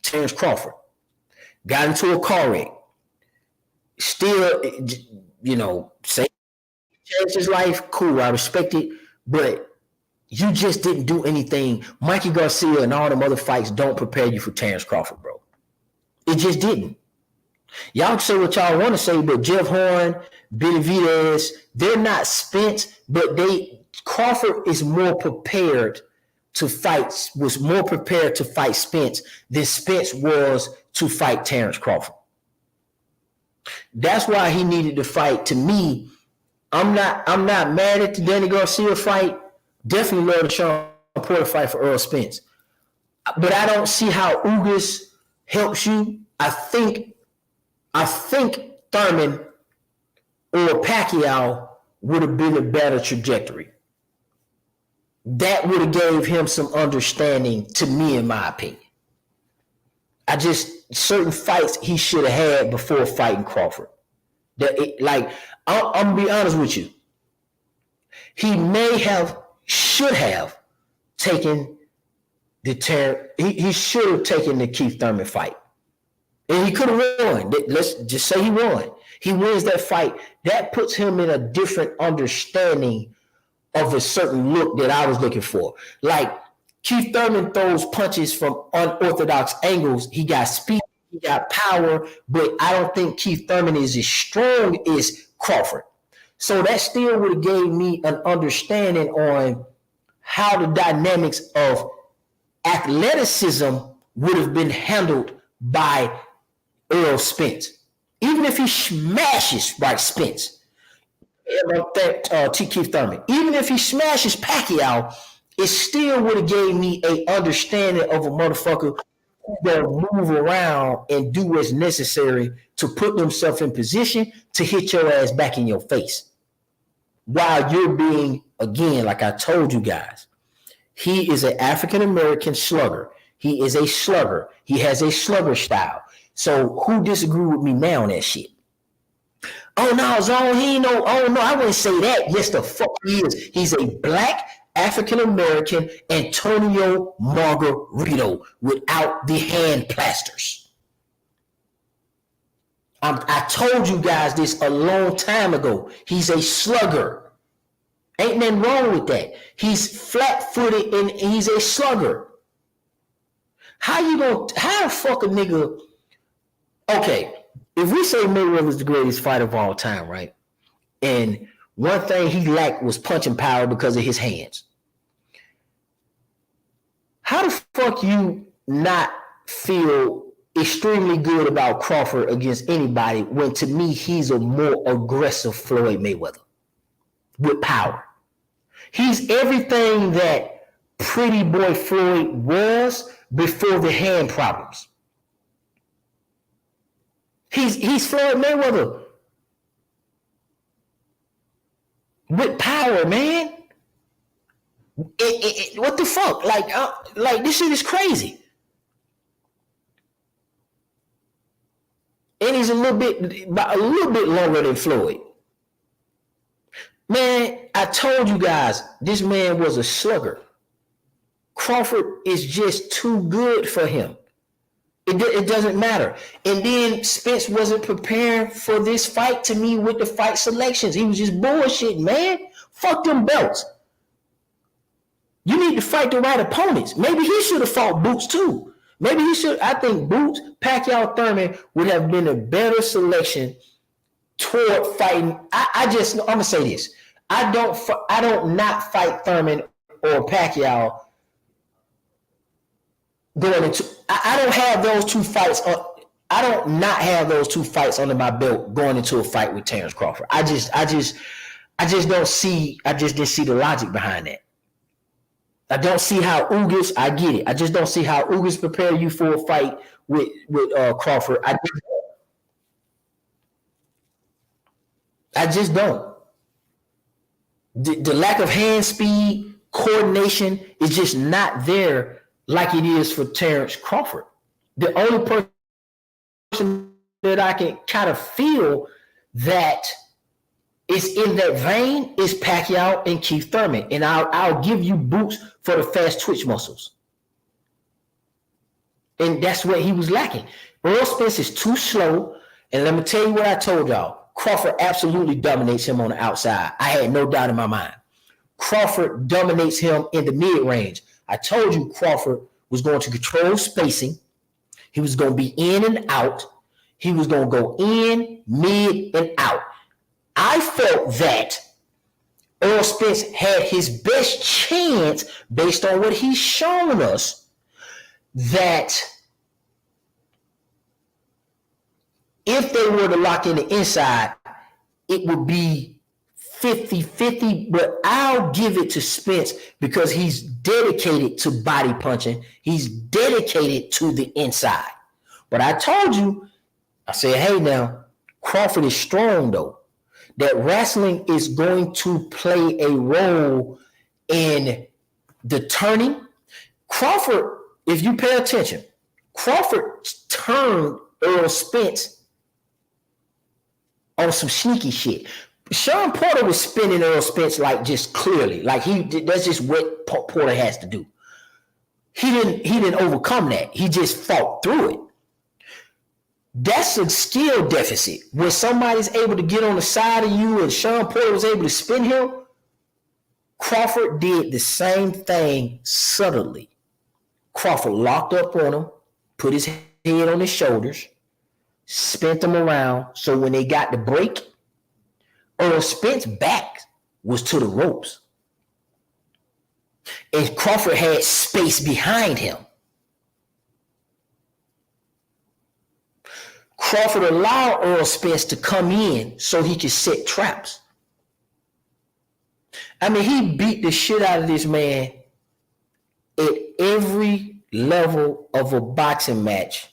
Terence Crawford. Got into a car wreck. Still, say changed his life, cool, I respect it, but you just didn't do anything. Mikey Garcia and all them other fights don't prepare you for Terence Crawford, bro. It just didn't. Y'all can say what y'all want to say, but Jeff Horn, Benavidez, they're not Spence, but Crawford is more prepared to fight, was more prepared to fight Spence than Spence was to fight Terence Crawford. That's why he needed to fight. To me, I'm not mad at the Danny Garcia fight. Definitely love the Sean Porter fight for Errol Spence. But I don't see how Ugas helps you. I think Thurman or Pacquiao would have been a better trajectory. That would have gave him some understanding, to me, in my opinion. Certain fights he should have had before fighting Crawford. I'm gonna be honest with you. He should have taken he should have taken the Keith Thurman fight. And he could have won. Let's just say he won. He wins that fight. That puts him in a different understanding of a certain look that I was looking for. Like, Keith Thurman throws punches from unorthodox angles. He got speed, he got power, but I don't think Keith Thurman is as strong as Crawford. So that still would have gave me an understanding on how the dynamics of athleticism would have been handled by Errol Spence. Even if he smashes Spence, Keith Thurman, even if he smashes Pacquiao, it still would have gave me a understanding of a motherfucker who will move around and do what's necessary to put themselves in position to hit your ass back in your face. While you're being, again, like I told you guys, he is an African-American slugger. He is a slugger. He has a slugger style. So who disagree with me now on that shit? Oh no, Zone, he ain't no, oh no, I wouldn't say that. Yes, the fuck he is. He's a black African-American Antonio Margarito without the hand plasters. I told you guys this a long time ago. He's a slugger. Ain't nothing wrong with that. He's flat-footed and he's a slugger. How the fuck a nigga? Okay, if we say Mayweather's the greatest fighter of all time, right? And one thing he lacked was punching power because of his hands. How the fuck you not feel extremely good about Crawford against anybody when, to me, he's a more aggressive Floyd Mayweather with power? He's everything that Pretty Boy Floyd was before the hand problems. He's Floyd Mayweather with power, man. What the fuck? Like this shit is crazy. And he's a little bit longer than Floyd. Man, I told you guys, this man was a slugger. Crawford is just too good for him. It doesn't matter. And then Spence wasn't preparing for this fight, to me, with the fight selections. He was just bullshit, man. Fuck them belts. You need to fight the right opponents. Maybe he should have fought Boots too. Maybe he should. I think Boots, Pacquiao, Thurman would have been a better selection toward fighting. I'm gonna say this. I don't not fight Thurman or Pacquiao going into. I don't have those two fights. I don't not have those two fights under my belt going into a fight with Terence Crawford. I just don't see. I just didn't see the logic behind that. I don't see how Ugas. I get it. I just don't see how Ugas prepare you for a fight with Crawford. I just don't. The lack of hand speed, coordination is just not there like it is for Terence Crawford. The only person that I can kind of feel that is in that vein is Pacquiao and Keith Thurman. And I'll give you Boots for the fast twitch muscles. And that's what he was lacking. Errol Spence is too slow. And let me tell you what I told y'all. Crawford absolutely dominates him on the outside. I had no doubt in my mind. Crawford dominates him in the mid-range. I told you Crawford was going to control spacing. He was going to be in and out. He was going to go in, mid, and out. I felt that Errol Spence had his best chance, based on what he's shown us, that If they were to lock in the inside, it would be 50-50, but I'll give it to Spence because he's dedicated to body punching. He's dedicated to the inside. But I told you, I said, hey now, Crawford is strong though. That wrestling is going to play a role in the turning. Crawford, if you pay attention, Crawford turned Errol Spence on some sneaky shit. Sean Porter was spinning Errol Spence like just clearly, like that's just what Porter has to do. He didn't overcome that. He just fought through it. That's a skill deficit. When somebody's able to get on the side of you and Sean Porter was able to spin him, Crawford did the same thing subtly. Crawford locked up on him, put his head on his shoulders, spent him around. So when they got the break, Errol Spence's back was to the ropes. And Crawford had space behind him. Crawford allowed Errol Spence to come in so he could set traps. I mean, he beat the shit out of this man at every level of a boxing match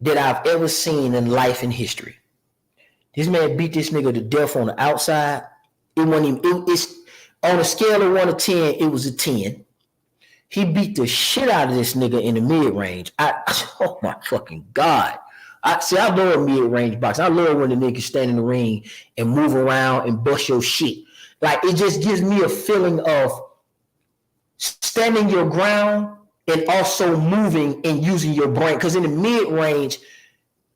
that I've ever seen in life and history. This man beat this nigga to death on the outside. It wasn't even, it's on a scale of 1 to 10, it was a 10. He beat the shit out of this nigga in the mid-range. Oh my fucking God. I love mid-range boxing. I love when the niggas stand in the ring and move around and bust your shit. Like, it just gives me a feeling of standing your ground and also moving and using your brain. Because in the mid-range,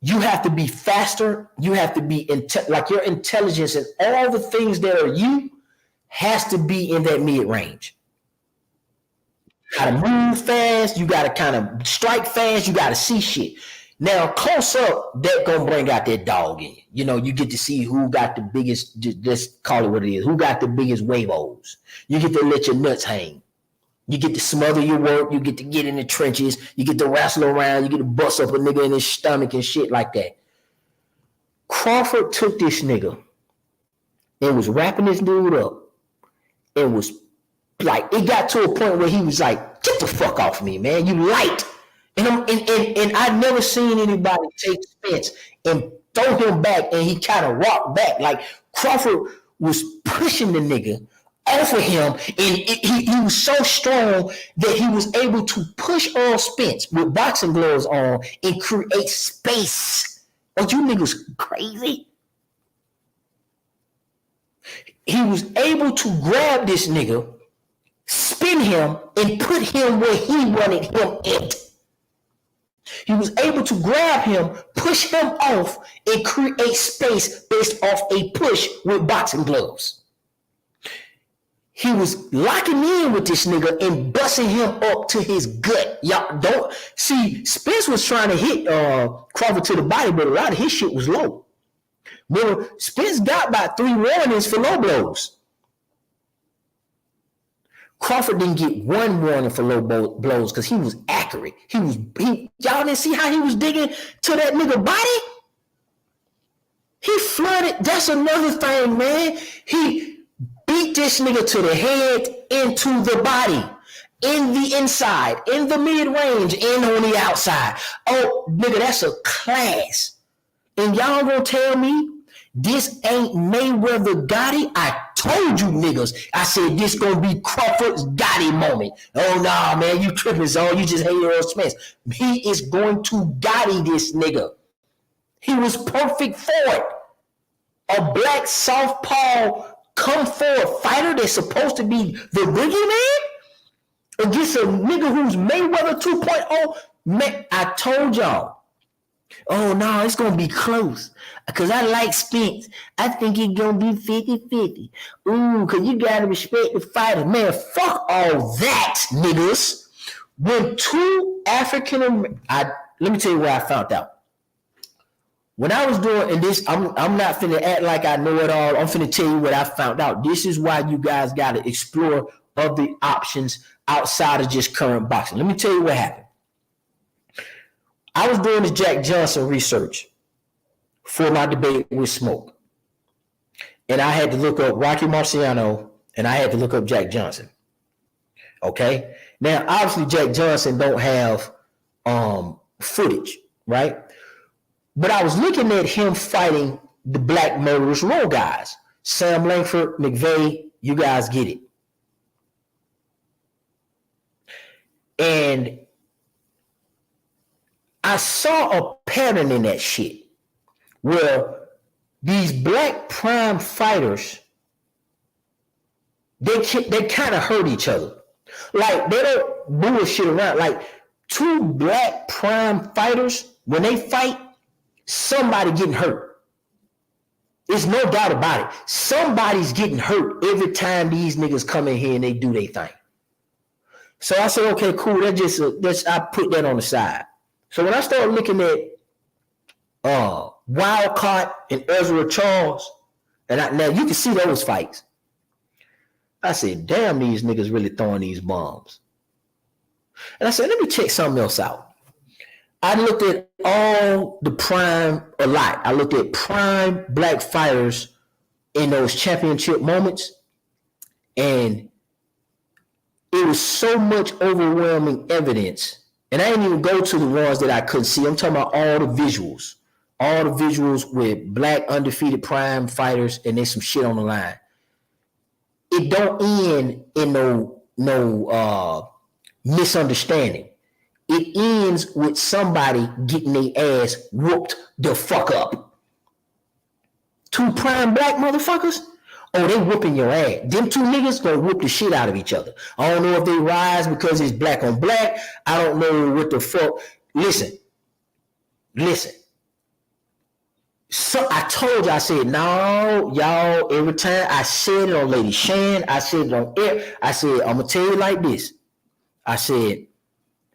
you have to be faster. You have to be like your intelligence and all the things that are you has to be in that mid-range. You gotta move fast. You gotta kind of strike fast. You gotta see shit. Now, close up, that gonna bring out that dog in you. You know, you get to see who got the biggest, just call it what it is, who got the biggest huevos. You get to let your nuts hang. You get to smother your work. You get to get in the trenches. You get to wrestle around. You get to bust up a nigga in his stomach and shit like that. Crawford took this nigga and was wrapping this dude up and was like, it got to a point where he was like, get the fuck off me, man. You light. And I've never seen anybody take Spence and throw him back and he kind of rocked back. Like Crawford was pushing the nigga off of him, and he was so strong that he was able to push Errol Spence with boxing gloves on and create space. Are you niggas crazy? He was able to grab this nigga, spin him, and put him where he wanted him at. He was able to grab him, push him off, and create space based off a push with boxing gloves. He was locking in with this nigga and busting him up to his gut. Y'all don't see, Spence was trying to hit Crawford to the body, but a lot of his shit was low. Remember, Spence got about 3 warnings for low blows. Crawford didn't get 1 warning for low blows because he was accurate. Y'all didn't see how he was digging to that nigga body? He flooded. That's another thing, man. He beat this nigga to the head, into the body, in the inside, in the mid-range, and on the outside. Oh, nigga, that's a class. And y'all gonna tell me this ain't Mayweather Gotti? I told you niggas. I said this gonna be Crawford's Gotti moment. Oh, nah, man, you tripping, Zone. You just hate Errol Spence. He is going to Gotti this nigga. He was perfect for it. A black southpaw come forward fighter that's supposed to be the boogeyman against a nigga who's Mayweather 2.0. Man, I told y'all. Oh, no, it's going to be close because I like Spence. I think it's going to be 50-50. Ooh, because you got to respect the fighter. Man, fuck all that, niggas. When 2 African, let me tell you what I found out. When I was doing, and this, I'm not finna act like I know it all. I'm finna tell you what I found out. This is why you guys got to explore other options outside of just current boxing. Let me tell you what happened. I was doing this Jack Johnson research. for my debate with Smoke. And I had to look up Rocky Marciano and I had to look up Jack Johnson. Okay. Now, obviously, Jack Johnson don't have footage, right? But I was looking at him fighting the Black Murderers Row guys. Sam Langford, McVeigh, you guys get it. And I saw a pattern in that shit where these Black prime fighters, they kind of hurt each other. Like, they don't bullshit around. Like, two Black prime fighters, when they fight, somebody getting hurt. There's no doubt about it. Somebody's getting hurt every time these niggas come in here and they do their thing. So I said, okay, cool. I put that on the side. So when I started looking at Wildcott and Ezra Charles, and now you can see those fights. I said, damn, these niggas really throwing these bombs. And I said, let me check something else out. I looked at all the prime, a lot. I looked at prime Black fighters in those championship moments, and it was so much overwhelming evidence. And I didn't even go to the ones that I couldn't see. I'm talking about all the visuals with Black undefeated prime fighters, and there's some shit on the line. It don't end in no misunderstanding. It ends with somebody getting their ass whooped the fuck up. Two prime Black motherfuckers? Oh, they whooping your ass. Them two niggas gonna whoop the shit out of each other. I don't know if they rise because it's Black on Black. I don't know what the fuck. Listen. So I told you, I said, no, y'all, every time I said it on Lady Shan, I said it on air. I said, I'm gonna tell you like this. I said,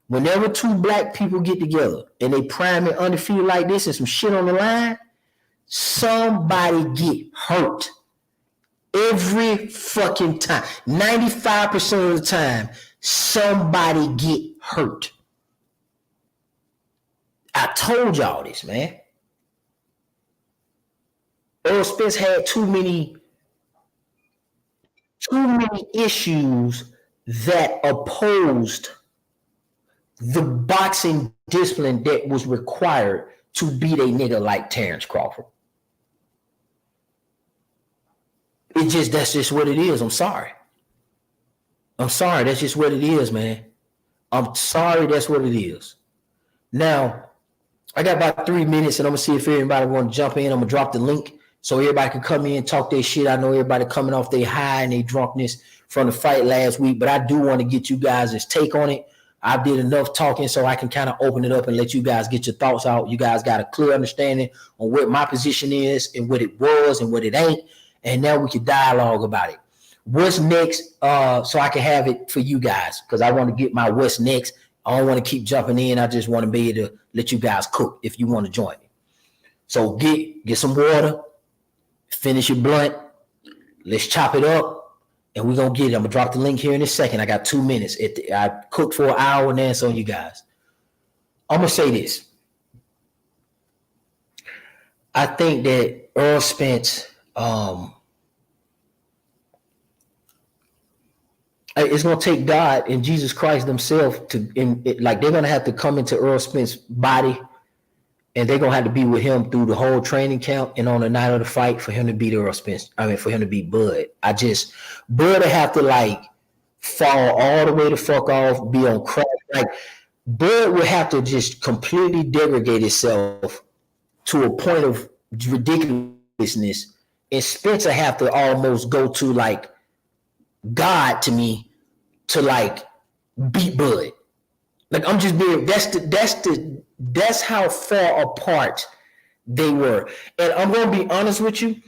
whenever two Black people get together and they prime and undefeated like this and some shit on the line, somebody get hurt. Every fucking time. 95% of the time, somebody get hurt. I told y'all this, man. Errol Spence had too many issues that opposed the boxing discipline that was required to beat a nigga like Terence Crawford. That's just what it is. I'm sorry. That's just what it is, man. I'm sorry. That's what it is. Now, I got about 3 minutes and I'm gonna see if everybody want to jump in. I'm gonna drop the link so everybody can come in and talk their shit. I know everybody coming off their high and their drunkenness from the fight last week, but I do want to get you guys' take on it. I did enough talking so I can kind of open it up and let you guys get your thoughts out. You guys got a clear understanding on what my position is and what it was and what it ain't. And now we can dialogue about it. What's next? So I can have it for you guys because I want to get my what's next. I don't want to keep jumping in. I just want to be able to let you guys cook if you want to join me. So get some water, finish your blunt. Let's chop it up, and we're going to get it. I'm going to drop the link here in a second. I got 2 minutes. I cooked for an hour, and then it's on you guys. I'm going to say this. I think that Errol Spence, it's going to take God and Jesus Christ themselves they're going to have to come into Errol Spence's body, and they're going to have to be with him through the whole training camp and on the night of the fight for him to beat Errol Spence. For him to beat Bud. Bud will have to fall all the way the fuck off, be on crack. Bud will have to just completely degrade itself to a point of ridiculousness, and Spence will have to almost go to God to me to beat Bud. I'm just being that's how far apart they were. And I'm gonna be honest with you.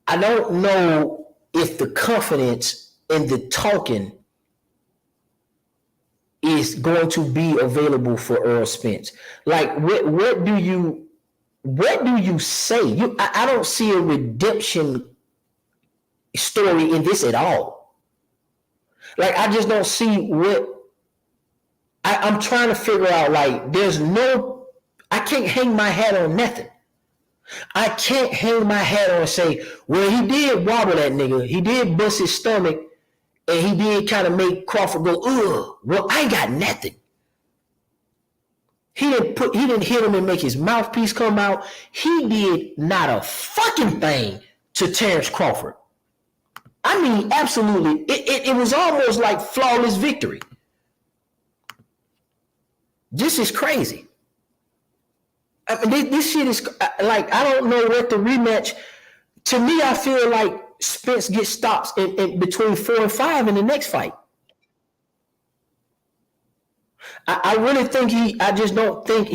I don't know if the confidence in the talking is going to be available for Errol Spence. What do you say? I don't see a redemption story in this at all. I just don't see what I'm trying to figure out. I can't hang my hat on nothing. I can't hang my hat on and say, well, he did wobble that nigga. He did bust his stomach, and he did kind of make Crawford go, ugh. Well, I got nothing. He didn't hit him and make his mouthpiece come out. He did not a fucking thing to Terence Crawford. I mean, absolutely. It was almost like flawless victory. This is crazy. I mean, this shit is like, I don't know what the rematch. To me, I feel like Spence gets stops in between 4 and 5 in the next fight. I really think I just don't think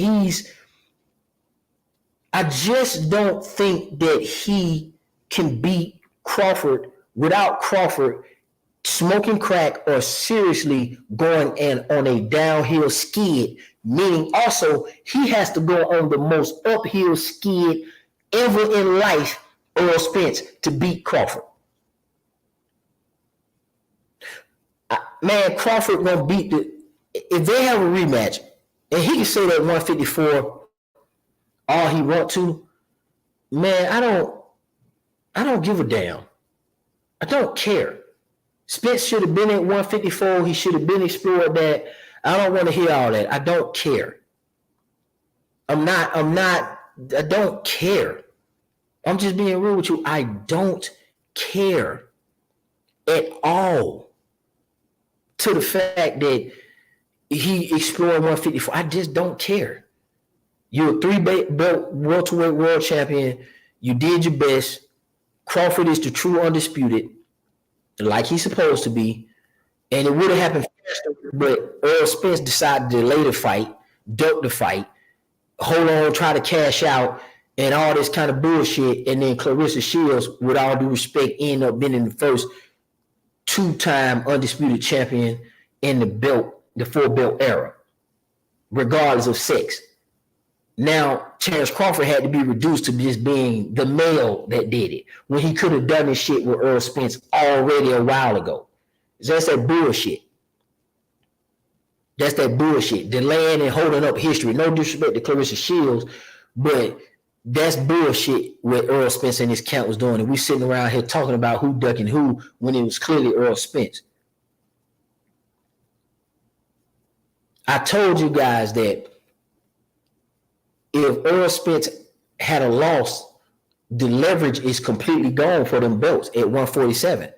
that he can beat Crawford without Crawford smoking crack or seriously going on a downhill skid, meaning also he has to go on the most uphill skid ever in life, Errol Spence, to beat Crawford. Man, Crawford gonna beat if they have a rematch, and he can say that 154 all he want to, man, I don't give a damn. I don't care. Spence should have been at 154. He should have been explored that. I don't want to hear all that. I don't care. I don't care. I'm just being real with you. I don't care at all to the fact that he explored 154. I just don't care. You're a 3-belt welterweight world champion. You did your best. Crawford is the true undisputed, like he's supposed to be. And it would have happened faster, but Errol Spence decided to delay the fight, duck the fight, hold on, try to cash out, and all this kind of bullshit. And then Clarissa Shields, with all due respect, ended up being the first 2-time undisputed champion in the 4-belt era, regardless of sex. Now, Terence Crawford had to be reduced to just being the male that did it, when he could have done this shit with Errol Spence already a while ago. That's that bullshit. That's that bullshit. Delaying and holding up history. No disrespect to Clarissa Shields, but that's bullshit what Errol Spence and his camp was doing. And we sitting around here talking about who ducking who when it was clearly Errol Spence. I told you guys that if Errol Spence had a loss, the leverage is completely gone for them belts at 147.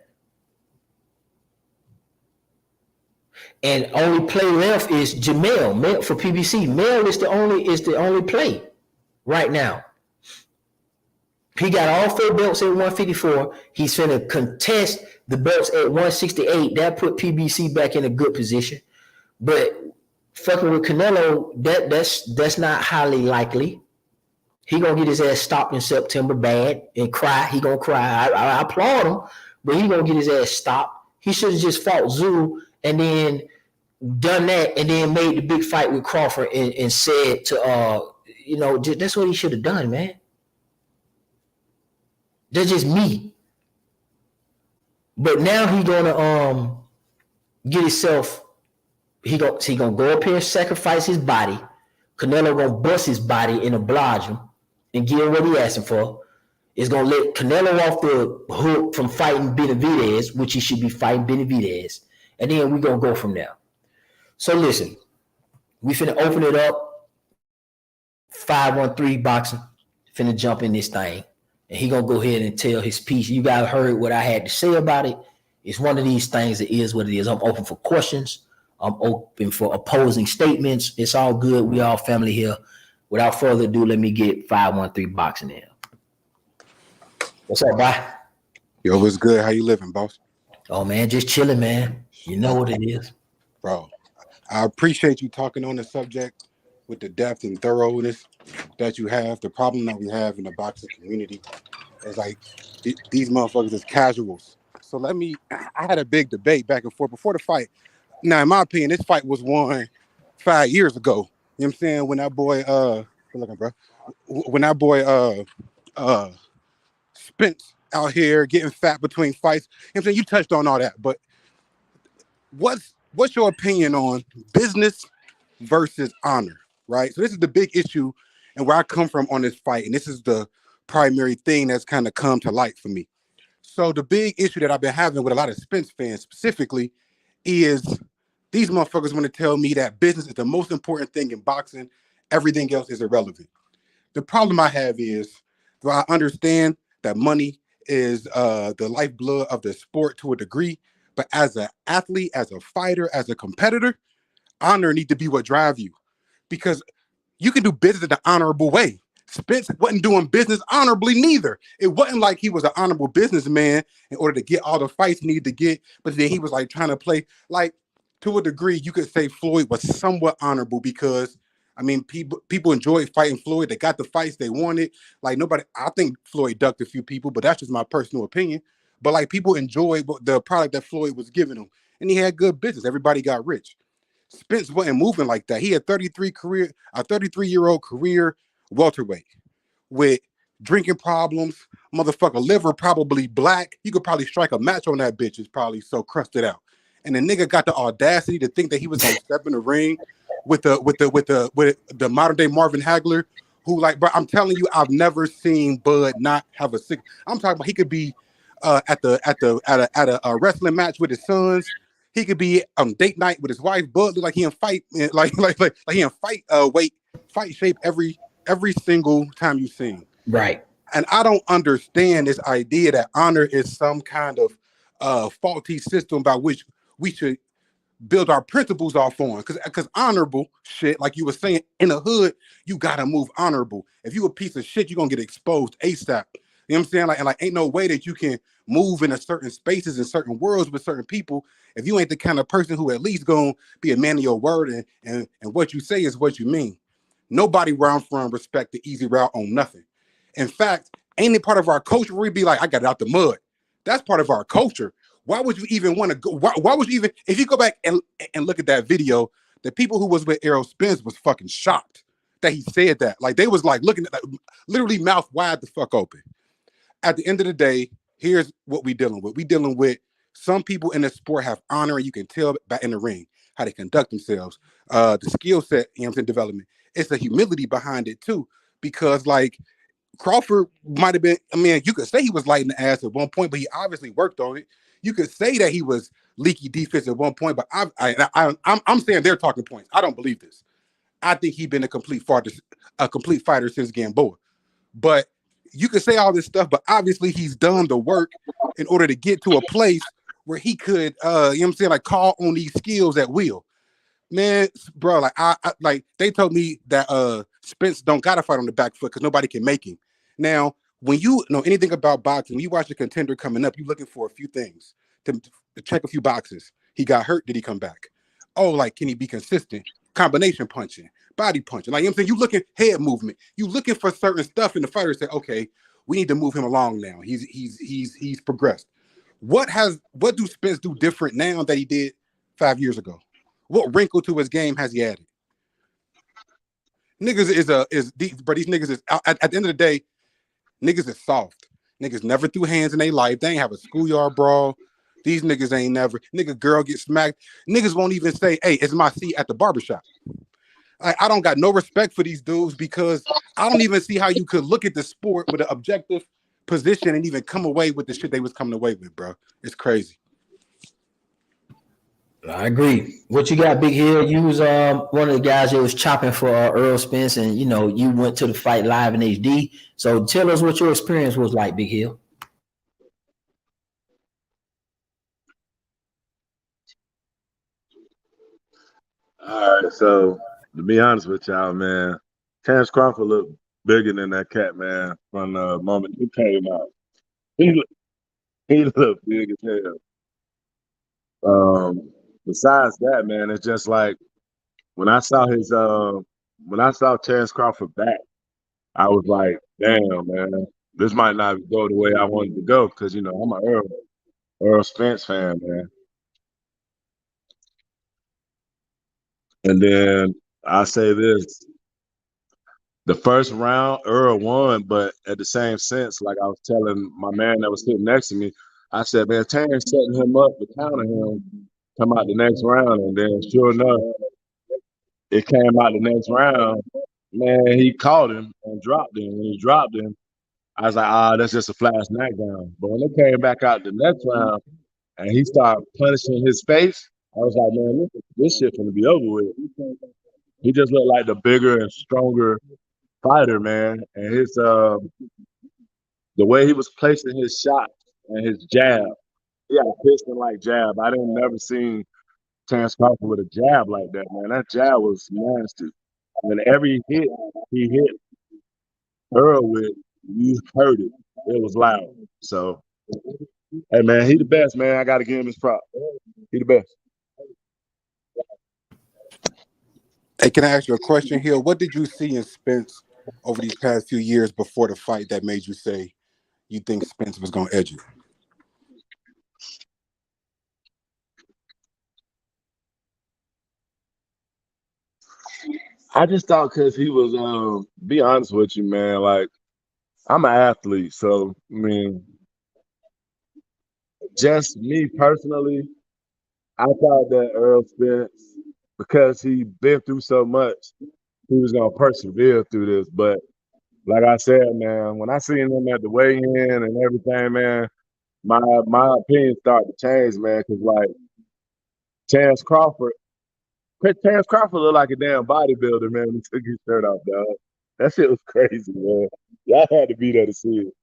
And only play left is Jamel for PBC. Mel is the only play right now. He got all 4 belts at 154. He's finna contest the belts at 168. That put PBC back in a good position. But fucking with Canelo, that's not highly likely. He gonna get his ass stopped in September bad and cry. He gonna cry. I applaud him, but he gonna get his ass stopped. He should have just fought Zoo and then done that and then made the big fight with Crawford and said to that's what he should have done, man. That's just me. But now he gonna get himself. He gonna go up here and sacrifice his body. Canelo gonna bust his body and oblige him and give him what he asking for. It's gonna let Canelo off the hook from fighting Benavidez, which he should be fighting Benavidez, and then we gonna go from there. So listen, we finna open it up. 513 boxing, finna jump in this thing, and he gonna go ahead and tell his piece. You guys heard what I had to say about it. It's one of these things that is what it is. I'm open for questions. I'm open for opposing statements. It's all good. We all family here. Without further ado, let me get 513 boxing in. What's up, bye? Yo, what's good? How you living, boss? Oh, man, just chilling, man. You know what it is. Bro, I appreciate you talking on the subject with the depth and thoroughness that you have. The problem that we have in the boxing community is like these motherfuckers is casuals. So I had a big debate back and forth before the fight. Now, in my opinion, this fight was won 5 years ago. You know what I'm saying? When that boy, good looking, bro. When that boy, Spence out here getting fat between fights. You know what I'm saying? You touched on all that, but what's your opinion on business versus honor, right? So this is the big issue and where I come from on this fight, and this is the primary thing that's kind of come to light for me. So the big issue that I've been having with a lot of Spence fans specifically is these motherfuckers want to tell me that business is the most important thing in boxing. Everything else is irrelevant. The problem I have is, do I understand that money is the lifeblood of the sport to a degree, but as an athlete, as a fighter, as a competitor, honor need to be what drive you, because you can do business in an honorable way. Spence wasn't doing business honorably neither. It wasn't like he was an honorable businessman in order to get all the fights he needed to get, but then he was like trying to play, like, to a degree, you could say Floyd was somewhat honorable because, I mean, people enjoyed fighting Floyd. They got the fights they wanted. Like, nobody, I think Floyd ducked a few people, but that's just my personal opinion. But like, people enjoyed the product that Floyd was giving them, and he had good business. Everybody got rich. Spence wasn't moving like that. He had a 33-year-old career welterweight with drinking problems, motherfucker liver probably black. You could probably strike a match on that bitch. It's probably so crusted out. And the nigga got the audacity to think that he was gonna step in the ring with the modern day Marvin Hagler, who, like, bro, I'm telling you, I've never seen Bud not have a sick. I'm talking about he could be at a wrestling match with his sons. He could be on date night with his wife. Bud look like he in fight like he in fight shape every single time you see him. Right. And I don't understand this idea that honor is some kind of faulty system by which we should build our principles off on. Because honorable shit, like you were saying, in the hood, you gotta move honorable. If you a piece of shit, you're gonna get exposed ASAP. You know what I'm saying? Like ain't no way that you can move in a certain spaces in certain worlds with certain people if you ain't the kind of person who at least gonna be a man of your word and what you say is what you mean. Nobody where I'm from respect the easy route on nothing. In fact, ain't it part of our culture where we be like, I got it out the mud? That's part of our culture. Why would you even want to go? Why would you even, if you go back and look at that video, the people who was with Errol Spence was fucking shocked that he said that. Like, they was like looking at, like, literally mouth wide the fuck open. At the end of the day, here's what we dealing with. We dealing with some people in the sport have honor, and you can tell back in the ring how they conduct themselves, the skill set, you know what I'm saying, development. It's the humility behind it too, because like Crawford might have been, I mean, you could say he was lighting the ass at one point, but he obviously worked on it. You could say that he was leaky defense at one point, but I'm saying they're talking points. I don't believe this. I think he's been a complete fighter since Gamboa. But you could say all this stuff, but obviously he's done the work in order to get to a place where he could, you know what I'm saying, like call on these skills at will. Man, bro, like I like they told me that Spence don't gotta fight on the back foot because nobody can make him. Now, when you know anything about boxing, when you watch a contender coming up, you're looking for a few things to check a few boxes. He got hurt, did he come back? Oh, like, can he be consistent? Combination punching, body punching. Like, you know what I'm saying? You looking head movement. You looking for certain stuff in the fighter. Say, okay, we need to move him along now. He's progressed. What do Spence do different now that he did 5 years ago? What wrinkle to his game has he added? Niggas these niggas is at the end of the day, niggas is soft. Niggas never threw hands in their life. They ain't have a schoolyard brawl. These niggas ain't never. Nigga girl get smacked. Niggas won't even say, hey, it's my seat at the barbershop. I don't got no respect for these dudes because I don't even see how you could look at the sport with an objective position and even come away with the shit they was coming away with, bro. It's crazy. I agree. What you got, Big Hill? You was one of the guys that was chopping for Errol Spence, and you know you went to the fight live in HD. So tell us what your experience was like, Big Hill. All right, so to be honest with y'all, man, Terence Crawford looked bigger than that cat, man, from the moment he came out. He looked big as hell. Besides that, man, it's just like when I saw Terence Crawford back, I was like, damn, man, this might not go the way I wanted to go because, you know, I'm an Errol Spence fan, man. And then I say this, the first round, Errol won, but at the same sense, like I was telling my man that was sitting next to me, I said, man, Terence setting him up to counter him, come out the next round, and then sure enough, it came out the next round, man, he caught him and dropped him. When he dropped him, I was like, that's just a flash knockdown. But when they came back out the next round and he started punishing his face, I was like, man, this shit gonna be over with. He just looked like the bigger and stronger fighter, man. And his the way he was placing his shot and his jab, he had a piston like jab. I didn't never seen Terence Crawford with a jab like that, man. That jab was nasty. And every hit he hit Errol with, you heard it. It was loud. So, hey, man, he the best, man. I got to give him his prop. He the best. Hey, can I ask you a question here? What did you see in Spence over these past few years before the fight that made you say you think Spence was going to edge you? I just thought because he was, be honest with you, man, like, I'm an athlete. So, I mean, just me personally, I thought that Errol Spence, because he been through so much, he was going to persevere through this. But like I said, man, when I seen him at the weigh-in and everything, man, my opinion started to change, man, because, like, Terence Crawford looked like a damn bodybuilder, man, when he took his shirt off, dog. That shit was crazy, man. Y'all had to be there to see it.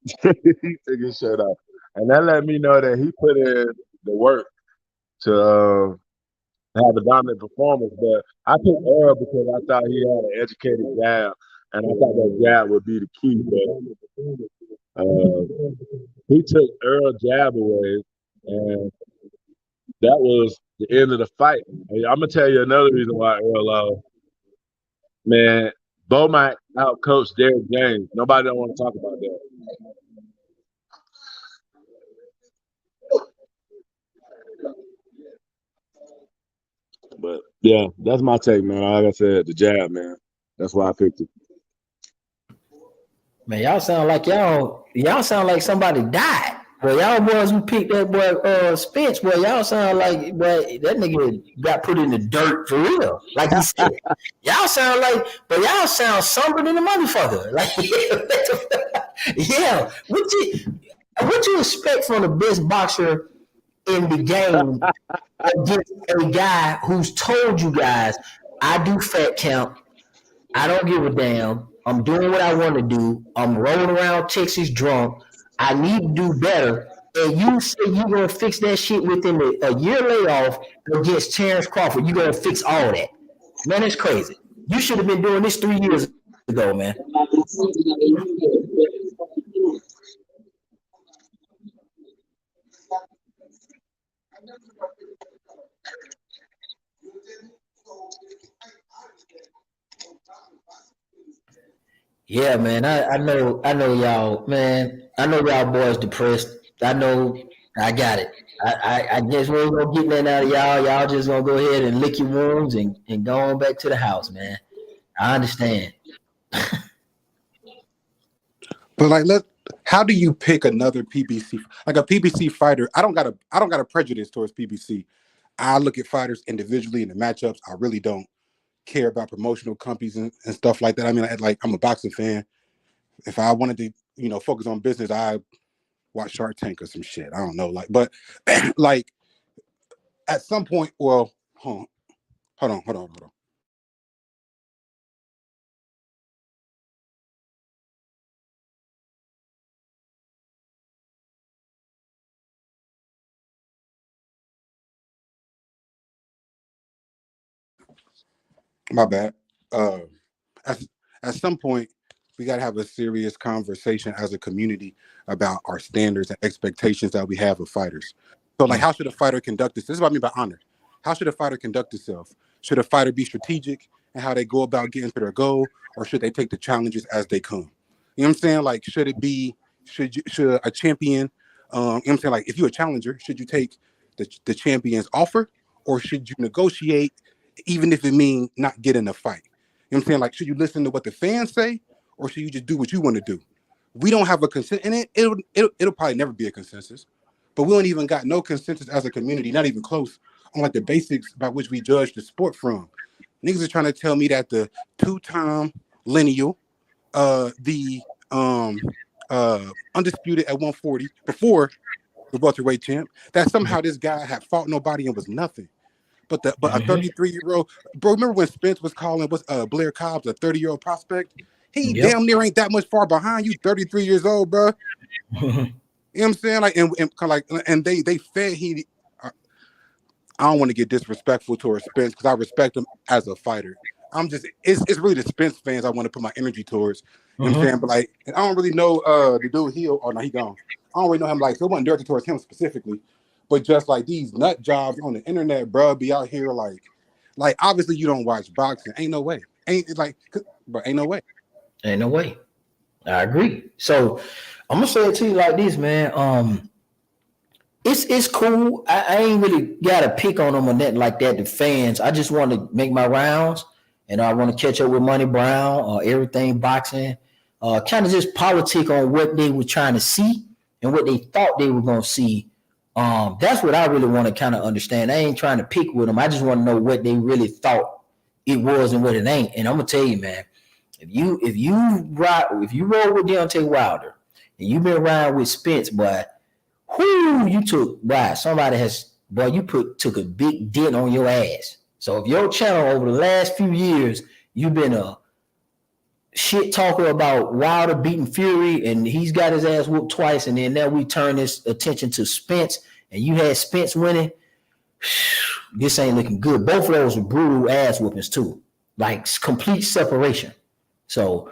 He took his shirt off. And that let me know that he put in the work to have a dominant performance. But I picked Errol because I thought he had an educated jab, and I thought that jab would be the key. But he took Errol's jab away, and that was the end of the fight. I'm gonna tell you another reason why Errol lost. Man, Beaumont outcoached Derrick James. Nobody don't want to talk about that. But yeah, that's my take, man. Like I said, the jab, man. That's why I picked it. Man, y'all sound like somebody died. Well, y'all boys who picked that boy Spence, boy, y'all sound like boy, that nigga got put in the dirt for real. Like he said. Y'all sound somber than a motherfucker. Like yeah. What you expect from the best boxer in the game against a guy who's told you guys, I do fat count, I don't give a damn. I'm doing what I want to do. I'm rolling around Texas drunk. I need to do better. And you say you're going to fix that shit within a year layoff against Terence Crawford. You're going to fix all that. Man, that's crazy. You should have been doing this 3 years ago, man. Yeah, man. I know y'all, man. I know y'all boys depressed. I know I got it. I guess we ain't gonna get nothing out of y'all. Y'all just gonna go ahead and lick your wounds and go on back to the house, man. I understand. But like, how do you pick another PBC, like a PBC fighter? I don't got a prejudice towards PBC. I look at fighters individually in the matchups. I really don't care about promotional companies and stuff like that. I mean, I'm a boxing fan. If I wanted to, focus on business, I watch Shark Tank or some shit. I don't know, but like at some point, well, hold on. My bad. At, at some point, we got to have a serious conversation as a community about our standards and expectations that we have of fighters. So, like, how should a fighter conduct this? This is what I mean by honor. How should a fighter conduct itself? Should a fighter be strategic in how they go about getting to their goal, or should they take the challenges as they come? You know what I'm saying? Like, should a champion, you know what I'm saying? Like, if you're a challenger, should you take the champion's offer, or should you negotiate, even if it means not getting a fight? You know what I'm saying? Like, should you listen to what the fans say, or should you just do what you want to do? We don't have a consensus, and it'll probably never be a consensus, but we don't even got no consensus as a community, not even close, on like the basics by which we judge the sport from. Niggas are trying to tell me that the 2-time lineal, the undisputed at 140 before the welterweight champ, that somehow this guy had fought nobody and was nothing. But a 33-year-old, bro, remember when Spence was calling Blair Cobbs a 30-year-old prospect? He damn near ain't that much far behind you, 33 years old, bro. You know what I'm saying? Like, and they fed I don't want to get disrespectful towards Spence because I respect him as a fighter. It's really the Spence fans I want to put my energy towards. You know what I'm saying? But like, and I don't really know the dude Hill. Oh no, he gone. I don't really know him. Like, so it wasn't directed towards him specifically, but just like these nut jobs on the internet, bro, be out here like obviously you don't watch boxing. Ain't no way. Ain't no way. Ain't no way. I agree. So I'm gonna say it to you like this, man. It's cool. I ain't really got to pick on them or nothing like that. The fans, I just want to make my rounds, and I want to catch up with Money Brown or everything boxing. Kind of just politic on what they were trying to see and what they thought they were gonna see. That's what I really want to kind of understand. I ain't trying to pick with them. I just want to know what they really thought it was and what it ain't. And I'm gonna tell you, man, if you roll with Deontay Wilder and you've been riding with Spence, boy. You took took a big dent on your ass. So if your channel over the last few years, you've been a shit talker about Wilder beating Fury and he's got his ass whooped twice, and then now we turn this attention to Spence and you had Spence winning, this ain't looking good. Both of those were brutal ass whoopings too, like complete separation. So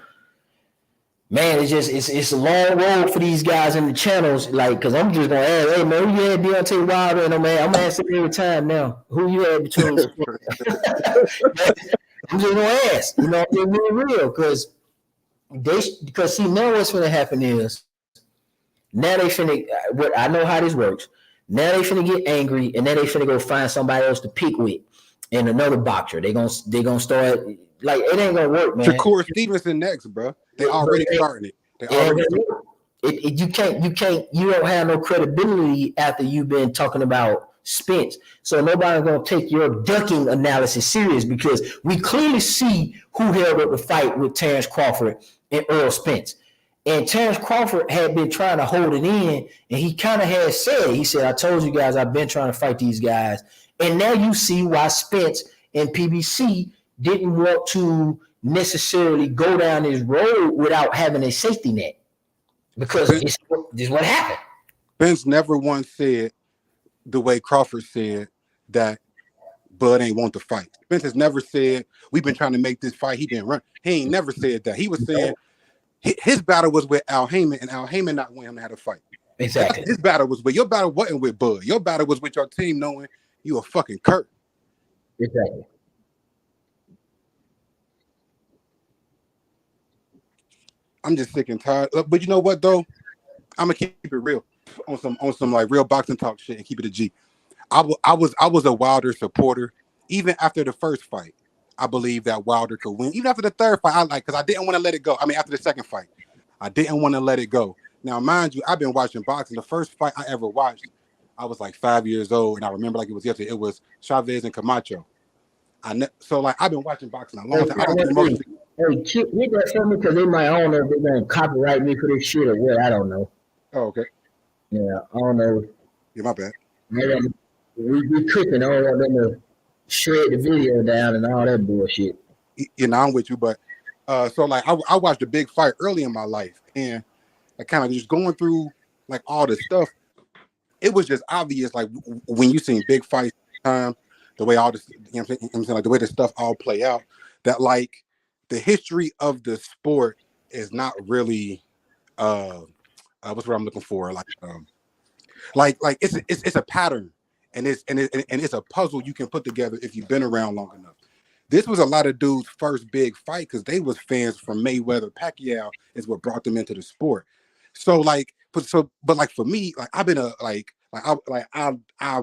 man, it's a long road for these guys in the channels. Like, cause I'm just gonna ask, hey man, who you had Deontay Wilder? And man, I'm asking every time now, who you had between? I'm just gonna ask, you know, they're really real, because see now what's gonna happen is now they finna. What I know how this works. Now they finna get angry, and then they finna go find somebody else to pick with, and another boxer. They gonna start. Like, it ain't gonna work, man. Shakur Stevenson next, bro. They already starting it. You don't have no credibility after you've been talking about Spence. So nobody's gonna take your ducking analysis serious, because we clearly see who held up the fight with Terence Crawford and Errol Spence. And Terence Crawford had been trying to hold it in, and he kind of had said, he said, I told you guys I've been trying to fight these guys. And now you see why Spence and PBC didn't want to necessarily go down this road without having a safety net, because this is what happened. Spence never once said the way Crawford said that Bud ain't want to fight. Spence has never said we've been trying to make this fight. He didn't run. He ain't never said that. He was saying his battle was with Al Heyman, and Al Heyman not wanting him to have a fight. Exactly. His battle was with your battle wasn't with Bud. Your battle was with your team knowing you a fucking Kurt. Exactly. I'm just sick and tired. But you know what though? I'm gonna keep it real on some like real boxing talk shit and keep it a G. I was a Wilder supporter even after the first fight. I believe that Wilder could win. Even after the third fight, because I didn't want to let it go. I mean, after the second fight, I didn't want to let it go. Now, mind you, I've been watching boxing. The first fight I ever watched, I was like 5 years old, and I remember like it was yesterday. It was Chavez and Camacho. So like I've been watching boxing a long time. Hey, Chip, hit that for me, because they might, I don't know if they're going to copyright me for this shit or what. I don't know. Oh, okay. Yeah, I don't know. Yeah, my bad. We cooking. I don't want them to shred the video down and all that bullshit. You know, I'm with you, but so like I watched a big fight early in my life, and I kind of just going through like all this stuff. It was just obvious, like when you seen big fights, the way all this, you know what I'm saying, like the way this stuff all play out, that like the history of the sport is not really what's what I'm looking for, like it's a pattern, and it's a puzzle you can put together if you've been around long enough. This was a lot of dudes' first big fight because they was fans from Mayweather. Pacquiao is what brought them into the sport. So like, but like for me, like I've been I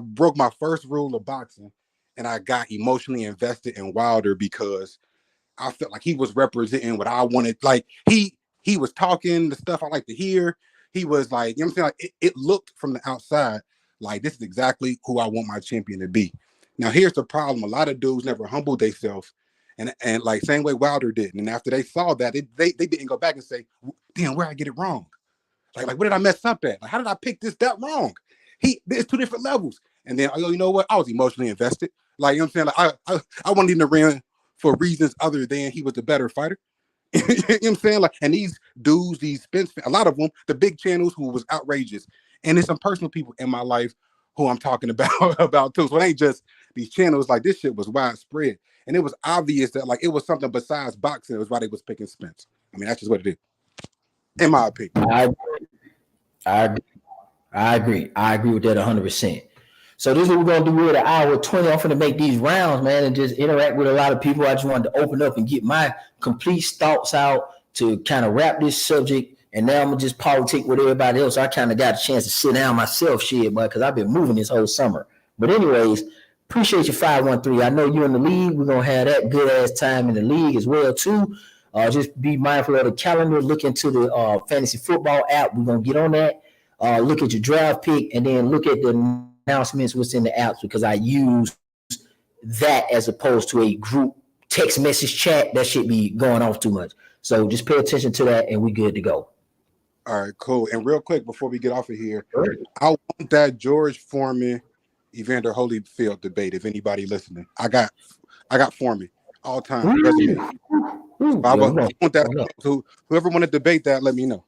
broke my first rule of boxing, and I got emotionally invested in Wilder because I felt like he was representing what I wanted. Like he was talking the stuff I like to hear. He was like, you know what I'm saying? Like it looked from the outside like this is exactly who I want my champion to be. Now here's the problem: a lot of dudes never humbled themselves And like same way Wilder did. And after they saw that, they didn't go back and say, damn, where I get it wrong? Like what did I mess up at? Like how did I pick that wrong? There's two different levels. And then you know what? I was emotionally invested. Like, you know what I'm saying? Like I wanted him to win for reasons other than he was the better fighter. You know what I'm saying? Like, and these dudes, these Spence, a lot of them, the big channels who was outrageous. And there's some personal people in my life who I'm talking about too. So it ain't just these channels. Like this shit was widespread. And it was obvious that like it was something besides boxing. It was why they was picking Spence. I mean, that's just what it is. In my opinion. I agree with that 100%. So this is what we're gonna do with an hour 20. I'm gonna make these rounds, man, and just interact with a lot of people. I just wanted to open up and get my complete thoughts out to kind of wrap this subject. And now I'm gonna just politic with everybody else. I kind of got a chance to sit down myself, shit, but because I've been moving this whole summer. But anyways, appreciate you 513. I know you're in the league. We're gonna have that good ass time in the league as well too. Just be mindful of the calendar. Look into the fantasy football app. We're gonna get on that. Look at your draft pick, and then look at the announcements what's in the apps, because I use that as opposed to a group text message chat. That should be going off too much. So just pay attention to that, and we good to go. All right, cool. And real quick before we get off of here, I want that George Foreman, Evander Holyfield debate. If anybody listening, I got Foreman all time. I want that. Whoever want to debate that, let me know.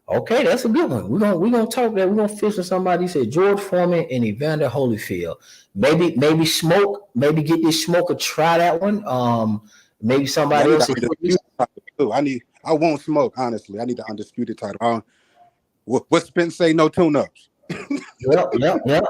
Okay, that's a good one. We're gonna talk that. We're gonna fish with somebody. Said George Foreman and Evander Holyfield. Maybe Smoke. Maybe get this Smoke a try that one. Maybe somebody else. I won't Smoke. Honestly, I need the undisputed title. What Spence say? No tune-ups.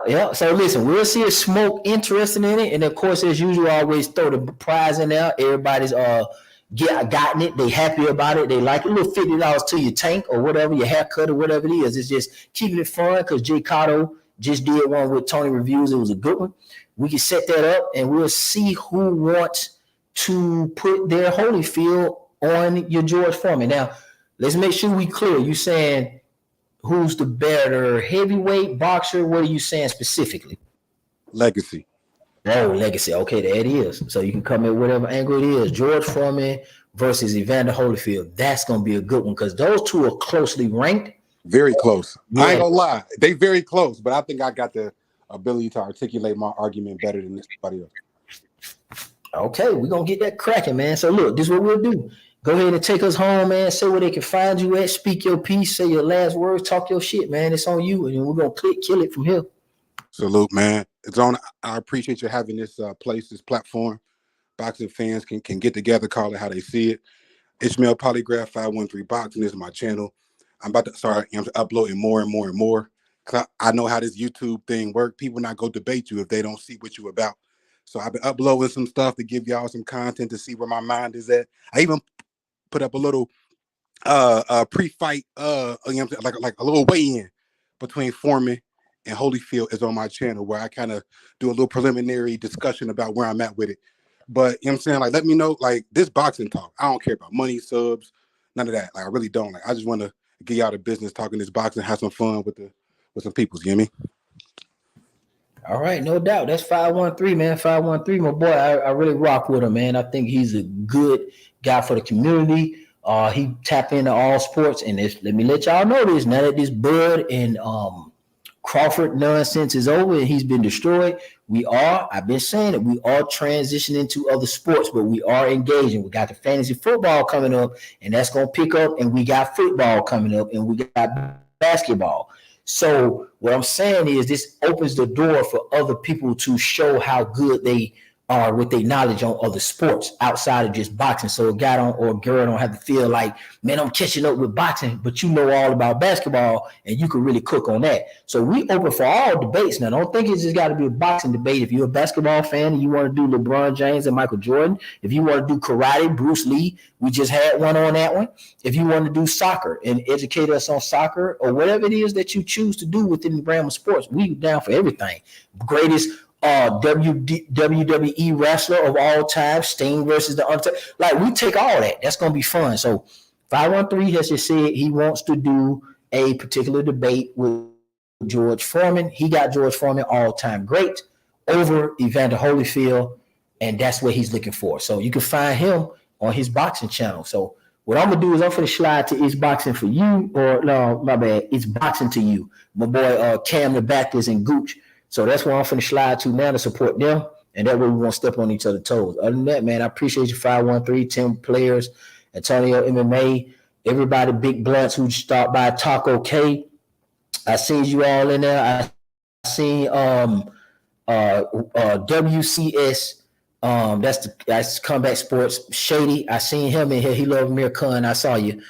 Yeah. So listen, we'll see if Smoke interested in it, and of course, as usual, always throw the prize in there. Everybody's gotten it. They happy about it. They like it. A little $50 to your tank or whatever, your haircut or whatever it is. It's just keeping it fun because Jay Cotto just did one with Tony Reviews. It was a good one. We can set that up and we'll see who wants to put their Holyfield on your George Foreman. Now, let's make sure we clear. You saying who's the better heavyweight boxer? What are you saying specifically? Legacy. Oh, legacy. Okay, there it is. So you can come in whatever angle it is. George Foreman versus Evander Holyfield. That's going to be a good one because those two are closely ranked. Very close. Yeah. I ain't gonna lie. They very close, but I think I got the ability to articulate my argument better than anybody else. Okay, we're going to get that cracking, man. So look, this is what we'll do. Go ahead and take us home, man. Say where they can find you at. Speak your piece. Say your last words. Talk your shit, man. It's on you. And we're going to kill it from here. Salute, man. It's on. I appreciate you having this this platform. Boxing fans can get together, call it how they see it. Ishmael Polygraph 513 Boxing is my channel. I'm uploading more and more and more. Cause I know how this YouTube thing works. People not go debate you if they don't see what you about. So I've been uploading some stuff to give y'all some content to see where my mind is at. I even put up a little pre-fight like a little weigh-in between Foreman and Holyfield is on my channel where I kind of do a little preliminary discussion about where I'm at with it. But you know what I'm saying? Like, let me know, like, this boxing talk. I don't care about money, subs, none of that. Like, I really don't. Like, I just want to get y'all the business talking this boxing, have some fun with some people. You know what I mean? All right, no doubt. That's 513, man. 513, my boy. I really rock with him, man. I think he's a good guy for the community. He tap into all sports, and let me let y'all know this. Now that this Bud and Crawford nonsense is over and he's been destroyed, I've been saying it, we are transitioning to other sports, but we are engaging. We got the fantasy football coming up, and that's going to pick up, and we got football coming up, and we got basketball. So what I'm saying is this opens the door for other people to show how good they are with their knowledge on other sports outside of just boxing. So a guy or a girl don't have to feel like, man, I'm catching up with boxing, but you know all about basketball and you can really cook on that. So we open for all debates. Now, don't think it's just got to be a boxing debate. If you're a basketball fan and you want to do LeBron James and Michael Jordan, if you want to do karate, Bruce Lee, we just had one on that one. If you want to do soccer and educate us on soccer or whatever it is that you choose to do within the realm of sports, we down for everything. Greatest WWE wrestler of all time, Sting versus the Undertaker. Like, we take all that. That's going to be fun. So 513 has just said he wants to do a particular debate with George Foreman. He got George Foreman all-time great over Evander Holyfield. And that's what he's looking for. So you can find him on his boxing channel. So what I'm gonna do is I'm gonna slide to It's Boxing for You, or no, my bad, It's Boxing to You. My boy Cam the Baptist and Gooch. So that's where I'm gonna slide to now to support them. And that way we won't step on each other's toes. Other than that, man, I appreciate you 513, 10 players, Antonio MMA, everybody, Big Blunts who stopped by, Taco K. I seen you all in there. I seen WCS. That's Combat Sports. Shady, I seen him in here. He loved Mir Khan. I saw you.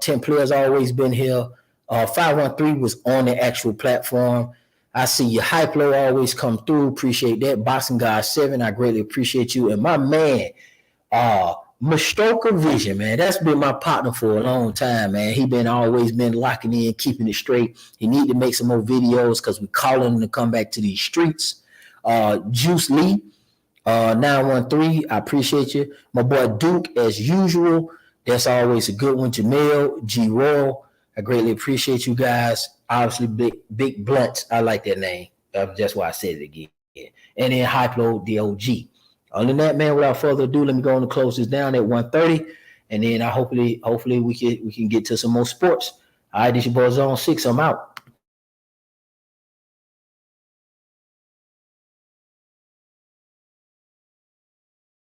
10 players always been here. 513 was on the actual platform. I see you. Hype Low always come through. Appreciate that. Boxing Guy 7, I greatly appreciate you. And my man, Mastoka Vision, man, that's been my partner for a long time, man. He always been locking in, keeping it straight. He need to make some more videos because we're calling him to come back to these streets. Juice Lee, 913, I appreciate you. My boy Duke, as usual, that's always a good one. Jamel, G Royal, I greatly appreciate you guys. Obviously, Big Blunts, I like that name. That's why I said it again. And then Hyplo, the OG. Other than that, man, without further ado, let me go on and close this down at 1:30, and then hopefully we can get to some more sports. All right, this your boy Zone 6. I'm out.